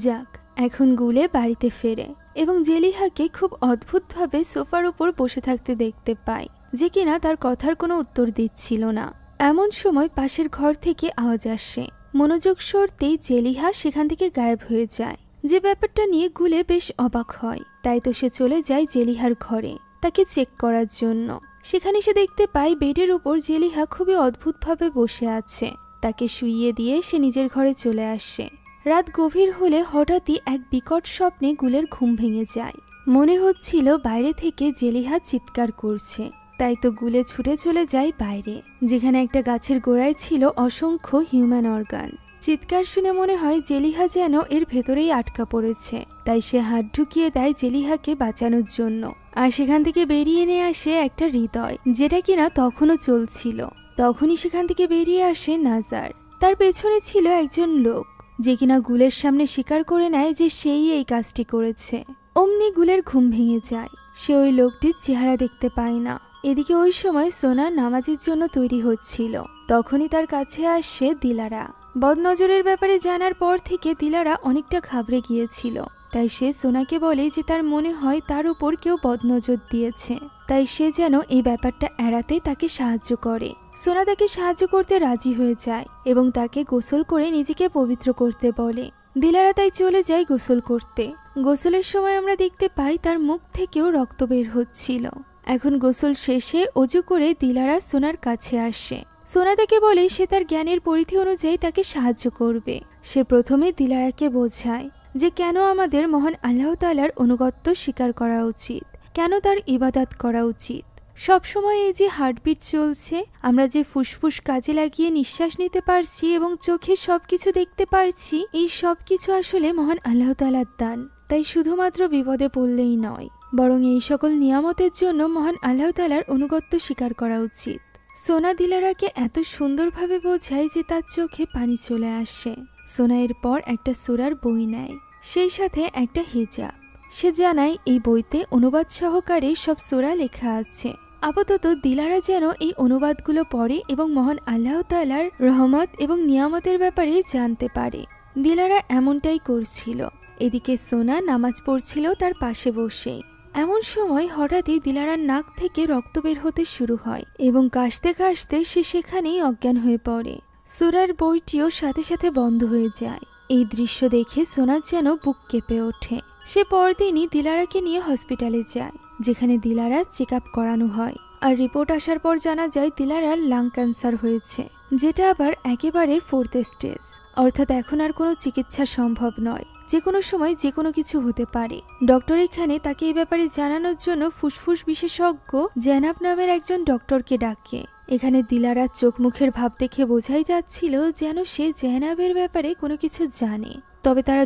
যাক, এখন গুলে বাড়িতে ফেরে এবং জেলিহাকে খুব অদ্ভুতভাবে সোফার উপর বসে থাকতে দেখতে পায়, যে কিনা তার কথার কোনো উত্তর দিচ্ছিল না। এমন সময় পাশের ঘর থেকে আওয়াজ আসে। মনোযোগ সরতেই জেলিহা সেখান থেকে গায়েব হয়ে যায়, যে ব্যাপারটা নিয়ে গুলে বেশ অবাক হয়। তাই তো সে চলে যায় জেলিহার ঘরে তাকে চেক করার জন্য। সেখানে সে দেখতে পায় বেডের উপর জেলিহা খুবই অদ্ভুতভাবে বসে আছে। তাকে শুইয়ে দিয়ে সে নিজের ঘরে চলে আসে। রাত গভীর হলে হঠাৎই এক বিকট স্বপ্নে গুলের ঘুম ভেঙে যায়। মনে হচ্ছিল বাইরে থেকে জেলিহা চিৎকার করছে। তাই তো গুলে ছুটে চলে যায় বাইরে, যেখানে একটা গাছের গোড়ায় ছিল অসংখ্য হিউম্যান অর্গান। চিৎকার শুনে মনে হয় জেলিহা যেন এর ভেতরেই আটকা পড়েছে। তাই সে হাত ঢুকিয়ে দেয় জেলিহাকে বাঁচানোর জন্য, আর সেখান থেকে বেরিয়ে নিয়ে আসে একটা হৃদয়, যেটা কিনা তখনও চলছিল। তখনই সেখান থেকে বেরিয়ে আসে নাজার। তার পেছনে ছিল একজন লোক, যে কিনা গুলের সামনে স্বীকার করে নেয় যে সেই এই কাজটি করেছে। অমনি গুলের ঘুম ভেঙে যায়। সে ওই লোকটির চেহারা দেখতে পায় না। এদিকে ওই সময় সোনা নামাজের জন্য তৈরি হচ্ছিল। তখনই তার কাছে আসে দিলারা। বদনজরের ব্যাপারে জানার পর থেকে দিলারা অনেকটা ঘাবড়ে গিয়েছিল। তাই সে সোনাকে বলে যে তার মনে হয় তার উপর কেউ বদনজর দিয়েছে, তাই সে যেন এই ব্যাপারটা এড়াতে তাকে সাহায্য করে। সোনা তাকে সাহায্য করতে রাজি হয়ে যায় এবং তাকে গোসল করে নিজেকে পবিত্র করতে বলে। দিলারা তাই চলে যায় গোসল করতে। গোসলের সময় আমরা দেখতে পাই তার মুখ থেকেও রক্ত বের হচ্ছিল। এখন গোসল শেষে অজু করে দিলারা সোনার কাছে আসে। সোনা তাকে বলে সে তার জ্ঞানের পরিধি অনুযায়ী তাকে সাহায্য করবে। সে প্রথমে দিলারাকে বোঝায় যে কেন আমাদের মহান আল্লাহ তাআলার অনুগত্য স্বীকার করা উচিত, কেন তার ইবাদত করা উচিত। সবসময় এই যে হার্টবিট চলছে, আমরা যে ফুসফুস কাজে লাগিয়ে নিঃশ্বাস নিতে পারছি এবং চোখে সবকিছু দেখতে পারছি, এই সবকিছু আসলে মহান আল্লাহ তাআলার দান। তাই শুধুমাত্র বিপদে পড়লেই নয়, বরং এই সকল নিয়ামতের জন্য মহান আল্লাহ তাআলার অনুগত্য স্বীকার করা উচিত। সোনা দিলারাকে এত সুন্দরভাবে বোঝায় যে তার চোখে পানি চলে আসে। সোনা এরপর একটা সূরার বই নেয়, সেই সাথে একটা হিজাব। সে জানায় এই বইতে অনুবাদ সহকারে সব সূরা লেখা আছে। আপাতত দিলারা যেন এই অনুবাদগুলো পড়ে এবং মহান আল্লাহ তাআলার রহমত এবং নিয়ামতের ব্যাপারে জানতে পারে। দিলারা এমনটাই করছিল। এদিকে সোনা নামাজ পড়ছিল তার পাশে বসে। এমন সময় হঠাৎই দিলারার নাক থেকে রক্ত বের হতে শুরু হয় এবং কাশতে কাশতে সে সেখানেই অজ্ঞান হয়ে পড়ে। সূরার বইটিও সাথে সাথে বন্ধ হয়ে যায়। এই দৃশ্য দেখে সোনার যেন বুক কেঁপে ওঠে। সে পরদিনই দিলারাকে নিয়ে হসপিটালে যায়, যেখানে দিলারা চেক আপ করানো হয়। আর রিপোর্ট আসার পর জানা যায় দিলারার লাং ক্যান্সার হয়েছে, যেটা আবার একেবারে 4th স্টেজ, অর্থাৎ এখন আর কোনো চিকিৎসা সম্ভব নয়। যে কোনো সময় যে কোনো কিছু হতে পারে। ডক্টর এখানে তাকে এই ব্যাপারে জানানোর জন্য ফুসফুস বিশেষজ্ঞ জেনাব নামের একজন ডক্টরকে ডাকে। এখানে দিলারার চোখ মুখের ভাব দেখে বোঝাই যাচ্ছিল যেন সে জেনাবের ব্যাপারে কোনো কিছু জানে। তবে তারা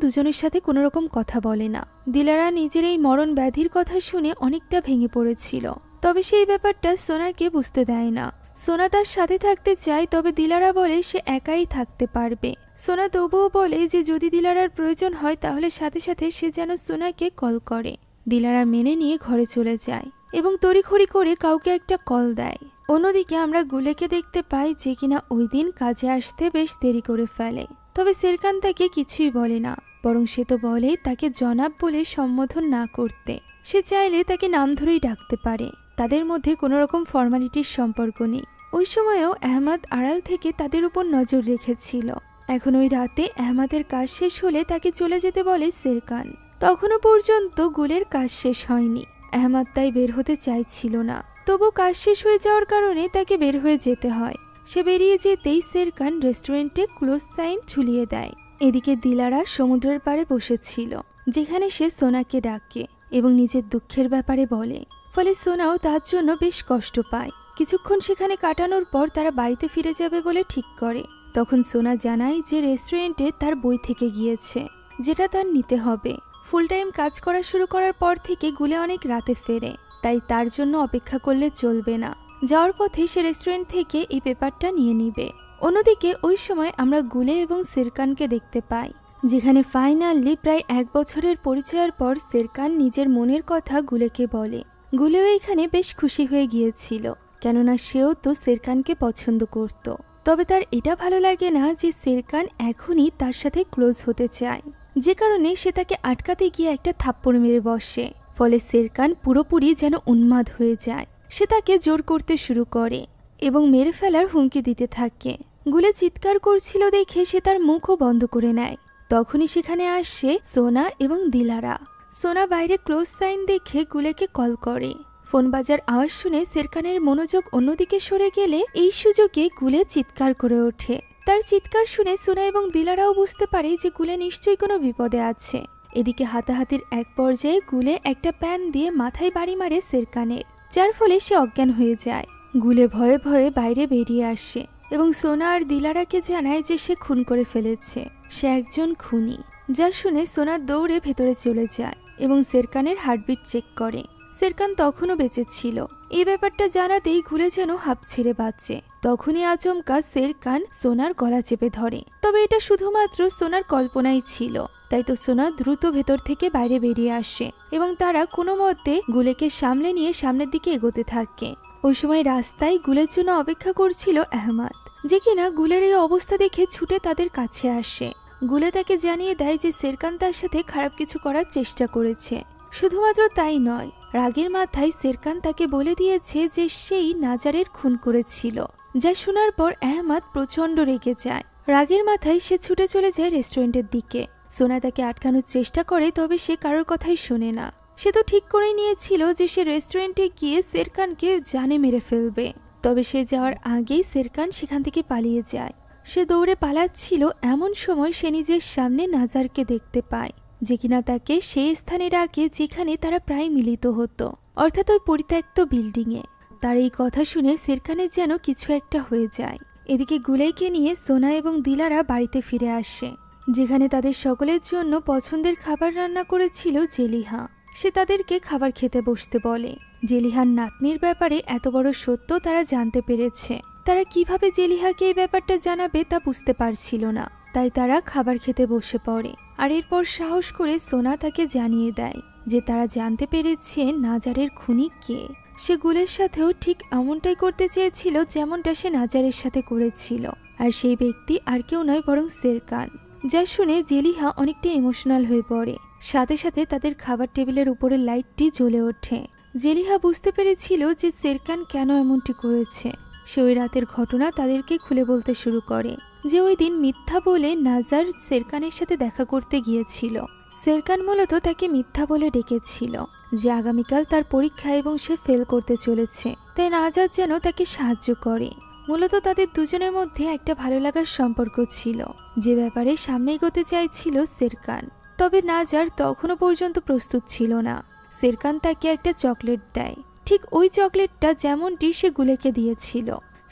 দুজনের সাথে কোনো রকম কথা বলে না। দিলারা নিজের এই মরণ ব্যাধির কথা শুনে অনেকটা ভেঙে পড়েছিল, তবে সেই ব্যাপারটা সোনাকে বুঝতে দেয় না। সোনা তার সাথে থাকতে চায়, তবে দিলারা বলে সে একাই থাকতে পারবে। সোনা তবুও বলে যে যদি দিলারার প্রয়োজন হয় তাহলে সাথে সাথে সে যেন সোনাকে কল করে। দিলারা মেনে নিয়ে ঘরে চলে যায় এবং তড়িঘড়ি করে কাউকে একটা কল দেয়। অন্যদিকে আমরা গুলেকে দেখতে পাই, যে কিনা ওই দিন কাজে আসতে বেশ দেরি করে ফেলে। তবে সেরকান তাকে কিছুই বলে না, বরং সে তো বলে তাকে জনাব বলে সম্বোধন না করতে। সে চাইলে তাকে নাম ধরেই ডাকতে পারে, তাদের মধ্যে কোনো রকম ফর্মালিটির সম্পর্ক নেই। ওই সময়েও আহমদ আড়াল থেকে তাদের উপর নজর রেখেছিল। এখন ওই রাতে আহমদের কাজ শেষ হলে তাকে চলে যেতে বলে সেরকান। তখনও পর্যন্ত গুলের কাজ শেষ হয়নি। আহমদ তাই বের হতে চাইছিল না, তবু কাজ শেষ হয়ে যাওয়ার কারণে তাকে বের হয়ে যেতে হয়। সে বেরিয়ে যেতেই সেরকান রেস্টুরেন্টে ক্লোজ সাইন ঝুলিয়ে দেয়। এদিকে দিলারা সমুদ্রের পাড়ে বসেছিল, যেখানে সে সোনাকে ডাকে এবং নিজের দুঃখের ব্যাপারে বলে। ফলে সোনাও তার জন্য বেশ কষ্ট পায়। কিছুক্ষণ সেখানে কাটানোর পর তারা বাড়িতে ফিরে যাবে বলে ঠিক করে। তখন সোনা জানায় যে রেস্টুরেন্টে তার বই থেকে গিয়েছে, যেটা তার নিতে হবে। ফুল টাইম কাজ করা শুরু করার পর থেকে গুলে অনেক রাতে ফেরে, তাই তার জন্য অপেক্ষা করলে চলবে না। যাওয়ার পথে সে রেস্টুরেন্ট থেকে এই পেপারটা নিয়ে নিবে। অন্যদিকে ওই সময় আমরা গুলে এবং সেরকানকে দেখতে পাই, যেখানে ফাইনালি প্রায় 1 বছরের পরিচয়ের পর সেরকান নিজের মনের কথা গুলেকে বলে। গুলেও এখানে বেশ খুশি হয়ে গিয়েছিল, কেননা সেও তো সেরকানকে পছন্দ করত। তবে তার এটা ভালো লাগে না যে সেরকান এখনই তার সাথে ক্লোজ হতে চায়, যে কারণে সে তাকে আটকাতে গিয়ে একটা থাপ্পড় মেরে বসে। ফলে সেরকান পুরোপুরি যেন উন্মাদ হয়ে যায়। সে তাকে জোর করতে শুরু করে এবং মেরে ফেলার হুমকি দিতে থাকে। গুলে চিৎকার করছিল দেখে সে তার মুখও বন্ধ করে নেয়। তখনই সেখানে আসে সোনা এবং দিলারা। সোনা বাইরে ক্লোজ সাইন দেখে গুলেকে কল করে। ফোন বাজার আওয়াজ শুনে সেরকানের মনোযোগ অন্যদিকে সরে গেলে এই সুযোগে গুলে চিৎকার করে ওঠে। তার চিৎকার শুনে সোনা এবং দিলারাও বুঝতে পারে যে গুলে নিশ্চয়ই কোনো বিপদে আছে। এদিকে হাতাহাতির এক পর্যায়ে গুলে একটা প্যান দিয়ে মাথায় বাড়ি মারে সেরকানের, যার ফলে সে অজ্ঞান হয়ে যায়। গুলে ভয়ে ভয়ে বাইরে বেরিয়ে আসে এবং সোনা আর দিলারাকে জানায় যে সে খুন করে ফেলেছে, সে একজন খুনি। যা শুনে সোনা দৌড়ে ভেতরে চলে যায় এবং সেরকানের হার্টবিট চেক করে। সেরকান তখনও বেঁচে ছিল। এই ব্যাপারটা জানাতেই গুলে যেন হাঁপ ছেড়ে বাঁচে। তখনই আচমকা সেরকান সোনার গলা চেপে ধরে। তবে এটা শুধুমাত্র সোনার কল্পনাই ছিল। তাই তো সোনা দ্রুত ভেতর থেকে বাইরে বেরিয়ে আসে এবং তারা কোনো মতে গুলেকে সামলে নিয়ে সামনের দিকে এগোতে থাকে। ওই সময় রাস্তায় গুলের জন্য অপেক্ষা করছিল আহমদ, যে কিনা গুলের এই অবস্থা দেখে ছুটে তাদের কাছে আসে। গুলে তাকে জানিয়ে দেয় যে সেরকান তার সাথে খারাপ কিছু করার চেষ্টা করেছে। শুধুমাত্র তাই নয়, রাগের মাথায় সেরকান তাকে বলে দিয়েছে যে সেই নাজারের খুন করেছিল। যা শোনার পর আহমদ প্রচন্ড রেগে যায়। রাগের মাথায় সে ছুটে চলে যায় রেস্টুরেন্টের দিকে। সোনা তাকে আটকানোর চেষ্টা করে, তবে সে কারোর কথাই শোনে না। সে তো ঠিক করেই নিয়েছিল যে সে রেস্টুরেন্টে গিয়ে সেরকানকে জানে মেরে ফেলবে। তবে সে যাওয়ার আগেই সেরকান সেখান থেকে পালিয়ে যায়। সে দৌড়ে পালাচ্ছিল, এমন সময় সে নিজের সামনে নাজারকে দেখতে পায়, যে কিনা তাকে সেই স্থানে রাখে যেখানে তারা প্রায় মিলিত হতো, অর্থাৎ ওই পরিত্যক্ত বিল্ডিংয়ে। তার এই কথা শুনে সেরকানের যেন কিছু একটা হয়ে যায়। এদিকে গুলাইকে নিয়ে সোনা এবং দিলারা বাড়িতে ফিরে আসে, যেখানে তাদের সকলের জন্য পছন্দের খাবার রান্না করেছিল জেলিহা। সে তাদেরকে খাবার খেতে বসতে বলে। জেলিহার নাতনির ব্যাপারে এত বড় সত্য তারা জানতে পেরেছে। তারা কিভাবে জেলিহাকে এই ব্যাপারটা জানাবে তা বুঝতে পারছিল না, তাই তারা খাবার খেতে বসে পড়ে। আর এরপর সাহস করে সোনা তাকে জানিয়ে দেয় যে তারা জানতে পেরেছে নাজারের খুনি কে। সে গুলের সাথেও ঠিক এমনটাই করতে চেয়েছিল যেমনটা সে নাজারের সাথে করেছিল, আর সেই ব্যক্তি আর কেউ নয় বরং সেরকান। যা শুনে জেলিহা অনেকটা ইমোশনাল হয়ে পড়ে। সাথে সাথে তাদের খাবার টেবিলের উপরে লাইটটি জ্বলে ওঠে। জেলিহা বুঝতে পেরেছিল যে সেরকান কেন এমনটি করেছে। সে ওই রাতের ঘটনা তাদেরকে খুলে বলতে শুরু করে যে ওই দিন মিথ্যা বলে নাজার সেরকানের সাথে দেখা করতে গিয়েছিল। সেরকান মূলত তাকে মিথ্যা বলে ডেকেছিল যে আগামীকাল তার পরীক্ষা এবং সে ফেল করতে চলেছে, তাই নাজার যেন তাকে সাহায্য করে। মূলত তাদের দুজনের মধ্যে একটা ভালো লাগার সম্পর্ক ছিল, যে ব্যাপারে সামনে এগোতে চাইছিল সেরকান। তবে নাজার তখনও পর্যন্ত প্রস্তুত ছিল না। সেরকান তাকে একটা চকলেট দেয়, ঠিক ওই চকলেটটা যেমনটি সে গুলেকে দিয়েছিল।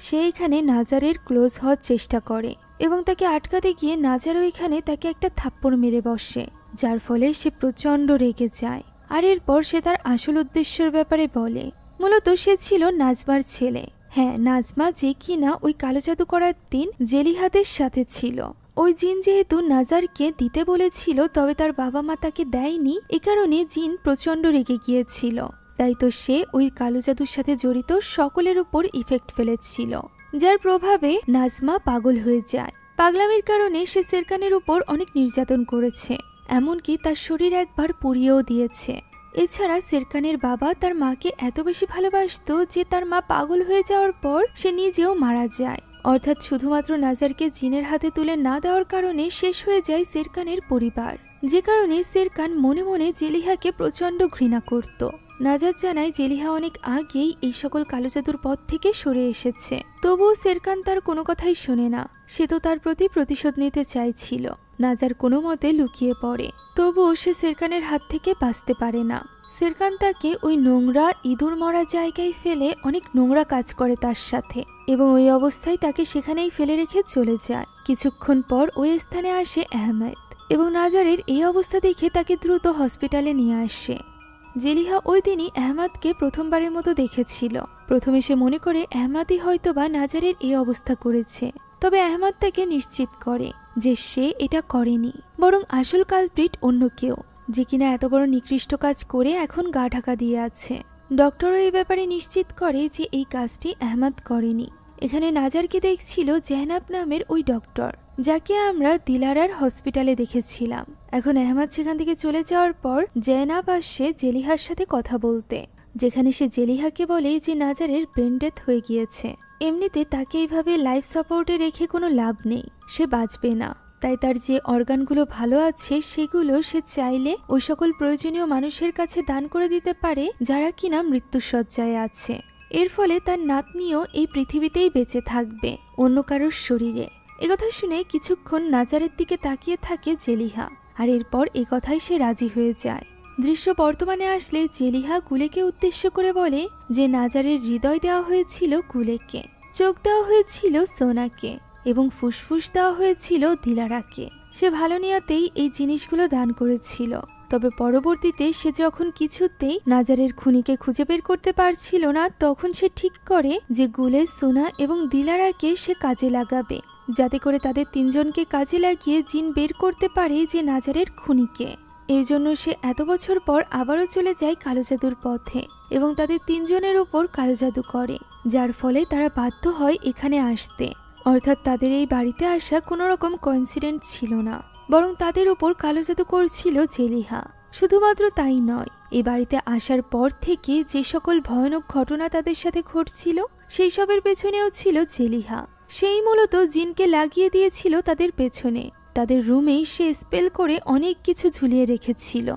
সে এখানে নাজারের ক্লোজ হওয়ার চেষ্টা করে এবং তাকে আটকাতে গিয়ে নাজার ওইখানে তাকে একটা থাপ্পড় মেরে বসে, যার ফলে সে প্রচণ্ড রেগে যায়। আর এরপর সে তার আসল উদ্দেশ্যের ব্যাপারে বলে। মূলত সে ছিল নাজমার ছেলে। হ্যাঁ, নাজমা যে কিনা ওই কালো জাদু করার দিন জেলিহাদের সাথে ছিল। ওই জিন যেহেতু নাজারকে দিতে বলেছিল, তবে তার বাবা মা তাকে দেয়নি, এ কারণে জিন প্রচণ্ড রেগে গিয়েছিল। তাই তো সে ওই কালো জাদুর সাথে জড়িত সকলের উপর ইফেক্ট ফেলেছিল, যার প্রভাবে নাজমা পাগল হয়ে যায়। পাগলামির কারণে সে সেরকানের উপর অনেক নির্যাতন করেছে, এমনকি তার শরীর একবার পুড়িয়েও দিয়েছে। এছাড়া সেরকানের বাবা তার মাকে এত বেশি ভালোবাসতো যে তার মা পাগল হয়ে যাওয়ার পর সে নিজেও মারা যায়। অর্থাৎ শুধুমাত্র নাজারকে জিনের হাতে তুলে না দেওয়ার কারণে শেষ হয়ে যায় সেরকানের পরিবার, যে কারণে সেরকান মনে মনে জেলিহাকে প্রচণ্ড ঘৃণা করত। নাজার জানায় জেলিহা অনেক আগেই এই সকল কালো জাদুর পথ থেকে সরে এসেছে, তবুও সেরকান তার কোনো কথাই শোনে না। সে তো তার প্রতি প্রতিশোধ নিতে চাইছিল। নাজার কোনো মতে লুকিয়ে পড়ে, তবুও সে সেরকানের হাত থেকে বাঁচতে পারে না। সেরকান তাকে ওই নোংরা ইঁদুর মরা জায়গায় ফেলে অনেক নোংরা কাজ করে তার সাথে, এবং ওই অবস্থায় তাকে সেখানেই ফেলে রেখে চলে যায়। কিছুক্ষণ পর ওই স্থানে আসে আহমেদ এবং নাজারের এই অবস্থা দেখে তাকে দ্রুত হসপিটালে নিয়ে আসে। জেলিহা ওই দিনই আহমাদকে প্রথমবারের মতো দেখেছিল। প্রথমে সে মনে করে আহমাদই হয়তোবা নাজারের এই অবস্থা করেছে, তবে আহমাদ তাকে নিশ্চিত করে যে সে এটা করেনি, বরং আসল কালপ্রিট অন্য কেউ, যে কিনা এত বড় নিকৃষ্ট কাজ করে এখন গা ঢাকা দিয়ে আছে। ডক্টরও এই ব্যাপারে নিশ্চিত করে যে এই কাজটি আহমাদ করেনি। এখানে নাজারকে দেখছিল জেহনাব নামের ওই ডক্টর, যাকে আমরা দিলারার হসপিটালে দেখেছিলাম। এখন আহমাদ সেখান থেকে চলে যাওয়ার পর জেহনাব আসে জেলিহার সাথে কথা বলতে, যেখানে সে জেলিহাকে বলে যে নাজারের ব্রেন ডেথ হয়ে গিয়েছে। এমনিতে তাকে এইভাবে লাইফ সাপোর্টে রেখে কোনো লাভ নেই, সে বাঁচবে না। তাই তার যে অর্গানগুলো ভালো আছে সেগুলো সে চাইলে ওই সকল প্রয়োজনীয় মানুষের কাছে দান করে দিতে পারে যারা কিনা মৃত্যুশয্যায় আছে। এর ফলে তার নাতনিও এই পৃথিবীতেই বেঁচে থাকবে, অন্য কারোর শরীরে। একথা শুনে কিছুক্ষণ নাজারের দিকে তাকিয়ে থাকে জেলিহা, আর এরপর এই কথাই সে রাজি হয়ে যায়। দৃশ্য বর্তমানে আসলে জেলিহা গুলেকে উদ্দেশ্য করে বলে যে নাজারের হৃদয় দেওয়া হয়েছিল গুলেকে, চোখ দেওয়া হয়েছিল সোনাকে এবং ফুসফুস দেওয়া হয়েছিল দিলারাকে। সে ভালো নিয়তেই এই জিনিসগুলো দান করেছিল, তবে পরবর্তীতে সে যখন কিছুতেই নাজারের খুনিকে খুঁজে বের করতে পারছিল না, তখন সে ঠিক করে যে গুলে, সোনা এবং দিলারাকে সে কাজে লাগাবে, যাতে করে তাদের তিনজনকে কাজে লাগিয়ে জিন বের করতে পারে যে নাজারের খুনিকে। এর জন্য সে এত বছর পর আবারও চলে যায় কালো জাদুর পথে এবং তাদের তিনজনের উপর কালো জাদু করে, যার ফলে তারা বাধ্য হয় এখানে আসতে। অর্থাৎ তাদের এই বাড়িতে আসা কোনো রকম কোইন্সিডেন্ট ছিল না, বরং তাদের উপর কালো জাদু করছিল জেলিহা। শুধুমাত্র তাই নয়, এই বাড়িতে আসার পর থেকে যে সকল ভয়ানক ঘটনা তাদের সাথে ঘটছিল সেই সবের পেছনেও ছিল জেলিহা। সেই মূলত জিনকে লাগিয়ে দিয়েছিল তাদের পেছনে। তাদের রুমেই সে স্পেল করে অনেক কিছু ঝুলিয়ে রেখেছিল,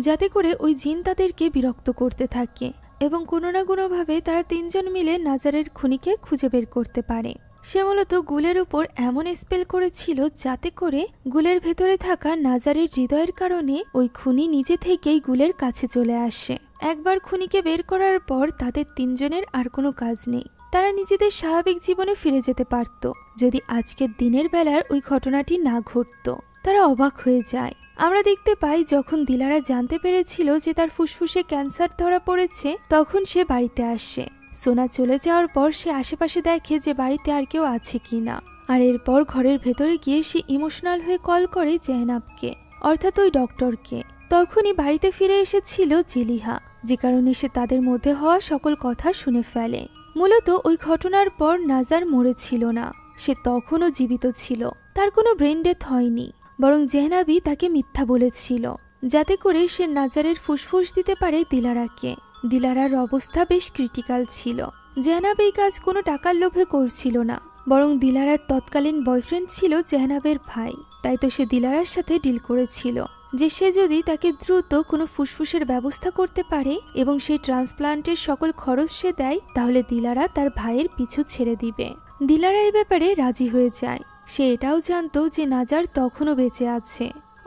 যাতে করে ওই জিন তাদেরকে বিরক্ত করতে থাকে এবং কোনো না কোনোভাবে তারা তিনজন মিলে নাজারের খুনিকে খুঁজে বের করতে পারে। সে মূলত গুলের উপর এমন স্পেল করেছিল যাতে করে গুলের ভেতরে থাকা নাজারের হৃদয়ের কারণে ওই খুনি নিজে থেকেই গুলের কাছে চলে আসে। একবার খুনিকে বের করার পর তাদের তিনজনের আর কোনো কাজ নেই, তারা নিজেদের স্বাভাবিক জীবনে ফিরে যেতে পারত যদি আজকের দিনের বেলার ওই ঘটনাটি না ঘটত। তারা অবাক হয়ে যায় আমরা দেখতে পাই যখন দিলারা জানতে পেরেছিল যে তার ফুসফুসে ক্যান্সার ধরা পড়েছে তখন সে বাড়িতে আসে। সোনা চলে যাওয়ার পর সে আশেপাশে দেখে যে বাড়িতে আর কেউ আছে কিনা, আর এরপর ঘরের ভেতরে গিয়ে সে ইমোশনাল হয়ে কল করে জেহনাবকে, অর্থাৎ ওই ডক্টরকে। তখনই বাড়িতে ফিরে এসেছিল জেলিহা, যে কারণে সে তাদের মধ্যে হওয়া সকল কথা শুনে ফেলে। মূলত ওই ঘটনার পর নাজার মরেছিল না, সে তখনও জীবিত ছিল। তার কোনো ব্রেন ডেথ হয়নি, বরং জেহনাবি তাকে মিথ্যা বলেছিল যাতে করে সে নাজারের ফুসফুস দিতে পারে দিলারাকে। দিলারার অবস্থা বেশ ক্রিটিক্যাল ছিল। জেহনাব এই কাজ কোনো টাকার লোভে করছিল না, বরং দিলারার তৎকালীন বয়ফ্রেন্ড ছিল জেহনাবের ভাই। তাই তো সে দিলারার সাথে ডিল করেছিল যে সে যদি তাকে দ্রুত কোনো ফুসফুসের ব্যবস্থা করতে পারে এবং সেই ট্রান্সপ্লান্টের সকল খরচ সে দেয়, তাহলে দিলারা তার ভাইয়ের পিছু ছেড়ে দিবে। দিলারা এই ব্যাপারে রাজি হয়ে যায়। সে এটাও জানত যে নাজার তখনও বেঁচে আছে,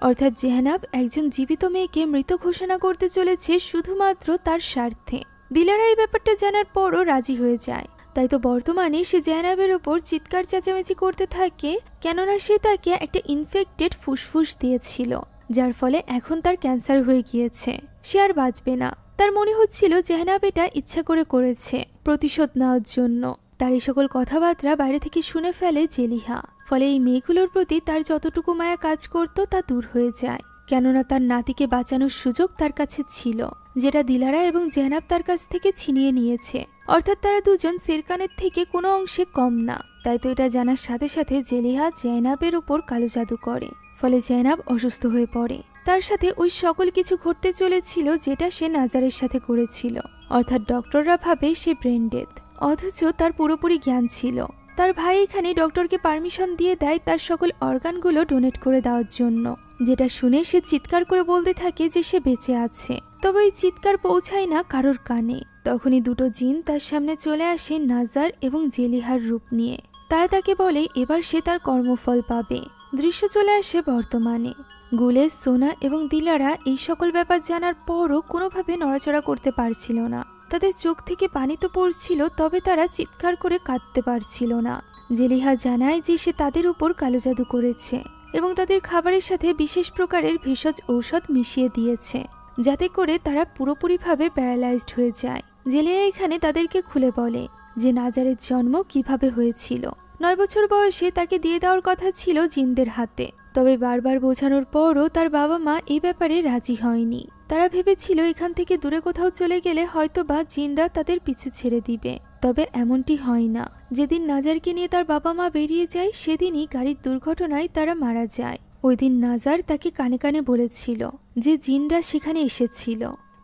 অর্থাৎ জেহনাব একজন জীবিত মেয়েকে মৃত ঘোষণা করতে চলেছে শুধুমাত্র তার স্বার্থে। দিলারা এই ব্যাপারটা জানার পরও রাজি হয়ে যায়। তাই তো বর্তমানে সে জেহনাবের ওপর চিৎকার চেঁচামেচি করতে থাকে, কেননা সে তাকে একটা ইনফেক্টেড ফুসফুস দিয়েছিল, যার ফলে এখন তার ক্যান্সার হয়ে গিয়েছে, সে আর বাঁচবে না। তার মনে হচ্ছিল জেহনাব এটা ইচ্ছা করে করেছে প্রতিশোধ নেওয়ার জন্য। তার এই সকল কথাবার্তা বাইরে থেকে শুনে ফেলে জেলিহা, ফলে এই মেয়েগুলোর প্রতি তার যতটুকু মায়া কাজ করত তা দূর হয়ে যায়, কেননা তার নাতিকে বাঁচানোর সুযোগ তার কাছে ছিল, যেটা দিলারা এবং জেহনাব তার কাছ থেকে ছিনিয়ে নিয়েছে। অর্থাৎ তারা দুজন সেরকানের থেকে কোনো অংশে কম না। তাই তো এটা জানার সাথে সাথে জেলিহা জেনাবের উপর কালো জাদু করে, ফলে জেনাব অসুস্থ হয়ে পড়ে। তার সাথে ওই সকল কিছু ঘটতে চলেছিল যেটা সে নাজারের সাথে করেছিল, অর্থাৎ ডক্টররা ভাবে সে ব্রেন ডেথ, অথচ তার পুরোপুরি জ্ঞান ছিল। তার ভাই এখানে ডক্টরকে পারমিশন দিয়ে দেয় তার সকল অর্গানগুলো ডোনেট করে দেওয়ার জন্য, যেটা শুনে সে চিৎকার করে বলতে থাকে যে সে বেঁচে আছে। তবে এই চিৎকার পৌঁছায় না কারোর কানে। তখনই দুটো জিন তার সামনে চলে আসে নাজার এবং জেলিহার রূপ নিয়ে। তারা তাকে বলে এবার সে তার কর্মফল পাবে। দৃশ্য চলে আসে বর্তমানে। গুলেস, সোনা এবং দিলারা এই সকল ব্যাপার জানার পরও কোনোভাবে নড়াচড়া করতে পারছিল না। তাদের চোখ থেকে পানি তো পড়ছিল, তবে তারা চিৎকার করে কাঁদতে পারছিল না। জেলিহা জানায় যে সে তাদের উপর কালো জাদু করেছে এবং তাদের খাবারের সাথে বিশেষ প্রকারের ভেষজ ঔষধ মিশিয়ে দিয়েছে, যাতে করে তারা পুরোপুরিভাবে প্যারালাইজড হয়ে যায়। জেলিহা এখানে তাদেরকে খুলে বলে যে নাজারের জন্ম কিভাবে হয়েছিল। 9 বছর বয়সে তাকে দিয়ে দেওয়ার কথা ছিল জিনদের হাতে, তবে বারবার বোঝানোর পরও তার বাবা মা এই ব্যাপারে রাজি হয়নি। তারা ভেবেছিল এখান থেকে দূরে কোথাও চলে গেলে হয়তো বা জিনরা তাদের পিছু ছেড়ে দিবে, তবে এমনটি হয় না। যেদিন নাজারকে নিয়ে তার বাবা মা বেরিয়ে যায় সেদিনই গাড়ির দুর্ঘটনায় তারা মারা যায়। ওই দিন নাজার তাকে কানে কানে বলেছিল যে জিনরা সেখানে এসেছিল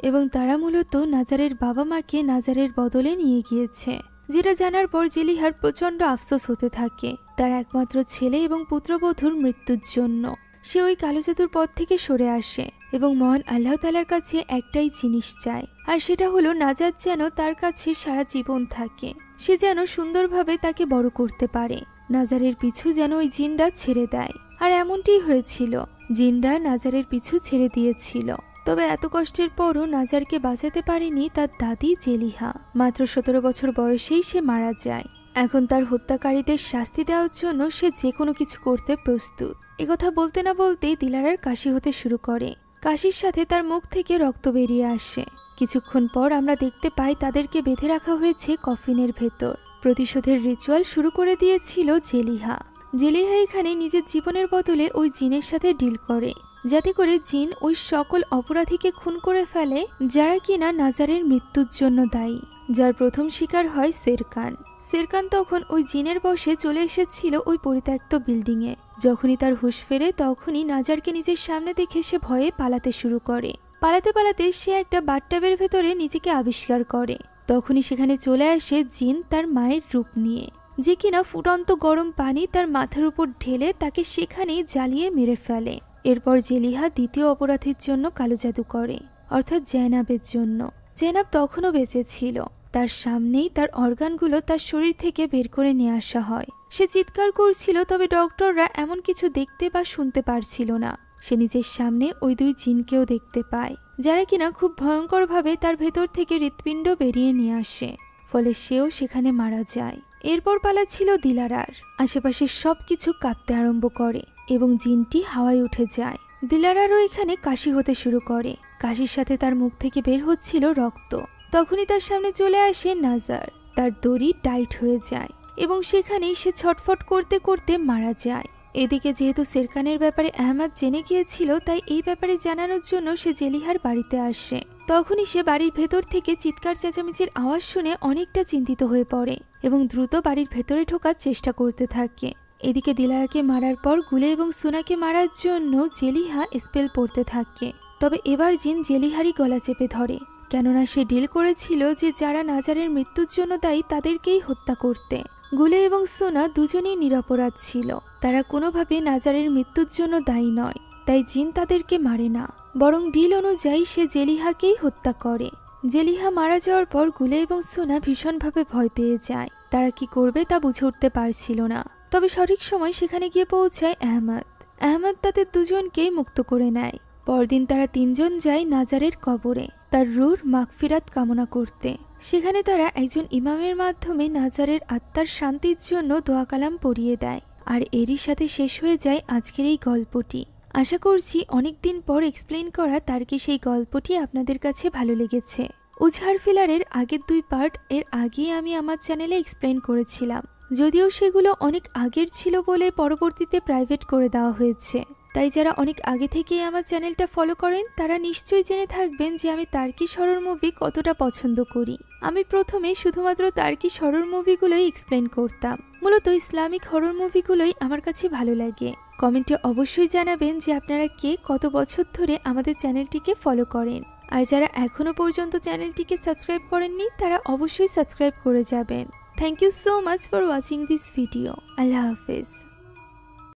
এবং তারা মূলত নাজারের বাবা মাকে নাজারের বদলে নিয়ে গিয়েছে, যেটা জানার পর জেলিহার প্রচণ্ড আফসোস হতে থাকে তার একমাত্র ছেলে এবং পুত্রবধূর মৃত্যুর জন্য। সে ওই কালো জাদুর পথ থেকে সরে আসে এবং মহান আল্লাহ তাআলার কাছে একটাই জিনিস চায়, আর সেটা হলো নাজাত যেন তার কাছে সারা জীবন থাকে, সে যেন সুন্দরভাবে তাকে বড় করতে পারে। নাজারের পিছু যেন ওই জিনরা ছেড়ে দেয়, আর এমনটিই হয়েছিল। জিনরা নাজারের পিছু ছেড়ে দিয়েছিল। তবে এত কষ্টের পরও নাজারকে বাঁচাতে পারেনি তার দাদি জেলিহা। মাত্র 17 বছর বয়সেই সে মারা যায়। এখন তার হত্যাকারীদের শাস্তি দেওয়ার জন্য সে যে কোনো কিছু করতে প্রস্তুত। একথা বলতে না বলতেই দিলারার কাশি হতে শুরু করে। কাশির সাথে তার মুখ থেকে রক্ত বেরিয়ে আসে। কিছুক্ষণ পর আমরা দেখতে পাই তাদেরকে বেঁধে রাখা হয়েছে কফিনের ভেতর। প্রতিশোধের রিচুয়াল শুরু করে দিয়েছিল জেলিহা। জেলিহা এখানে নিজের জীবনের বদলে ওই জিনের সাথে ডিল করে, যাতে করে জিন ওই সকল অপরাধীকে খুন করে ফেলে যারা কিনা নাজারের মৃত্যুর জন্য দায়ী, যার প্রথম শিকার হয় সেরকান। সেরকান তখন ওই জিনের বশে চলে এসেছিল ওই পরিত্যক্ত বিল্ডিংয়ে। যখনই তার হুঁশ ফেরে তখনই নাজারকে নিজের সামনে দেখে সে ভয়ে পালাতে শুরু করে। পালাতে পালাতে সে একটা বাথটাবের ভেতরে নিজেকে আবিষ্কার করে। তখনই সেখানে চলে আসে জিন তার মায়ের রূপ নিয়ে, যে কিনা ফুটন্ত গরম পানি তার মাথার উপর ঢেলে তাকে সেখানেই জ্বালিয়ে মেরে ফেলে। এরপর জেলিহা দ্বিতীয় অপরাধীর জন্য কালো জাদু করে, অর্থাৎ জেনাবের জন্য। জেনাব তখনও বেঁচে ছিল। তার সামনেই তার অর্গানগুলো তার শরীর থেকে বের করে নিয়ে আসা হয়। সে চিৎকার করছিল, তবে ডক্টররা এমন কিছু দেখতে বা শুনতে পারছিল না। সে নিজের সামনে ওই 2 জিনকেও দেখতে পায়, যারা কিনা খুব ভয়ঙ্করভাবে তার ভেতর থেকে হৃৎপিণ্ড বেরিয়ে নিয়ে আসে, ফলে সেও সেখানে মারা যায়। এরপর পালা ছিল দিলারার। আশেপাশে সবকিছু কাঁপতে আরম্ভ করে এবং জিনটি হাওয়ায় উঠে যায়। দিলারারও এখানে কাশি হতে শুরু করে। কাশির সাথে তার মুখ থেকে বের হচ্ছিল রক্ত। তখনই তার সামনে চলে আসে নাজার। তার দড়ি টাইট হয়ে যায় এবং সেখানেই সে ছটফট করতে করতে মারা যায়। এদিকে যেহেতু সেরকানের ব্যাপারে আহমেদ জেনে গিয়েছিল, তাই এই ব্যাপারে জানানোর জন্য সে জেলিহার বাড়িতে আসে। তখনই সে বাড়ির ভেতর থেকে চিৎকার চেঁচামেচির আওয়াজ শুনে অনেকটা চিন্তিত হয়ে পড়ে এবং দ্রুত বাড়ির ভেতরে ঢোকার চেষ্টা করতে থাকে। এদিকে দিলারাকে মারার পর গুলে এবং সোনাকে মারার জন্য জেলিহা স্পেল পড়তে থাকে। তবে এবার জিন জেলিহারই গলা চেপে ধরে, কেননা সে ডিল করেছিল যে যারা নাজারের মৃত্যুর জন্য দায়ী তাদেরকেই হত্যা করতে। গুলে এবং সোনা দুজনেই নিরপরাধ ছিল, তারা কোনোভাবে নাজারের মৃত্যুর জন্য দায়ী নয়, তাই জিন তাদেরকে মারে না, বরং ডিল অনুযায়ী সে জেলিহাকেই হত্যা করে। জেলিহা মারা যাওয়ার পর গুলে এবং সোনা ভীষণভাবে ভয় পেয়ে যায়। তারা কি করবে তা বুঝে উঠতে পারছিল না। তবে সঠিক সময় সেখানে গিয়ে পৌঁছায় আহমেদ। আহমেদ তাদের দুজনকেই মুক্ত করে নেয়। পরদিন তারা তিনজন যায় নাজারের কবরে তার রূর মাগফিরাত কামনা করতে। সেখানে তারা একজন ইমামের মাধ্যমে নাজারের আত্মার শান্তির জন্য দোয়া কালাম পড়িয়ে দেয়। আর এরই সাথে শেষ হয়ে যায় আজকের এই গল্পটি। আশা করছি অনেকদিন পর এক্সপ্লেইন করা তার কি সেই গল্পটি আপনাদের কাছে ভালো লেগেছে। উজহার ফিলারের আগের 2 পার্ট এর আগে আমি আমার চ্যানেলে এক্সপ্লেইন করেছিলাম, যদিও সেগুলো অনেক আগের ছিল বলে পরবর্তীতে প্রাইভেট করে দেওয়া হয়েছে। তাই যারা অনেক আগে থেকেই আমার চ্যানেলটা ফলো করেন তারা নিশ্চয়ই জেনে থাকবেন যে আমি তার্কিশ হরর মুভি কতটা পছন্দ করি। আমি প্রথমে শুধুমাত্র তার্কিশ হরর মুভিগুলোই এক্সপ্লেন করতাম। মূলত ইসলামিক হরর মুভিগুলোই আমার কাছে ভালো লাগে। কমেন্টে অবশ্যই জানাবেন যে আপনারা কে কত বছর ধরে আমাদের চ্যানেলটিকে ফলো করেন। আর যারা এখনো পর্যন্ত চ্যানেলটিকে সাবস্ক্রাইব করেননি তারা অবশ্যই সাবস্ক্রাইব করে যাবেন। Thank you so much for watching this video. আল্লাহ হাফেজ।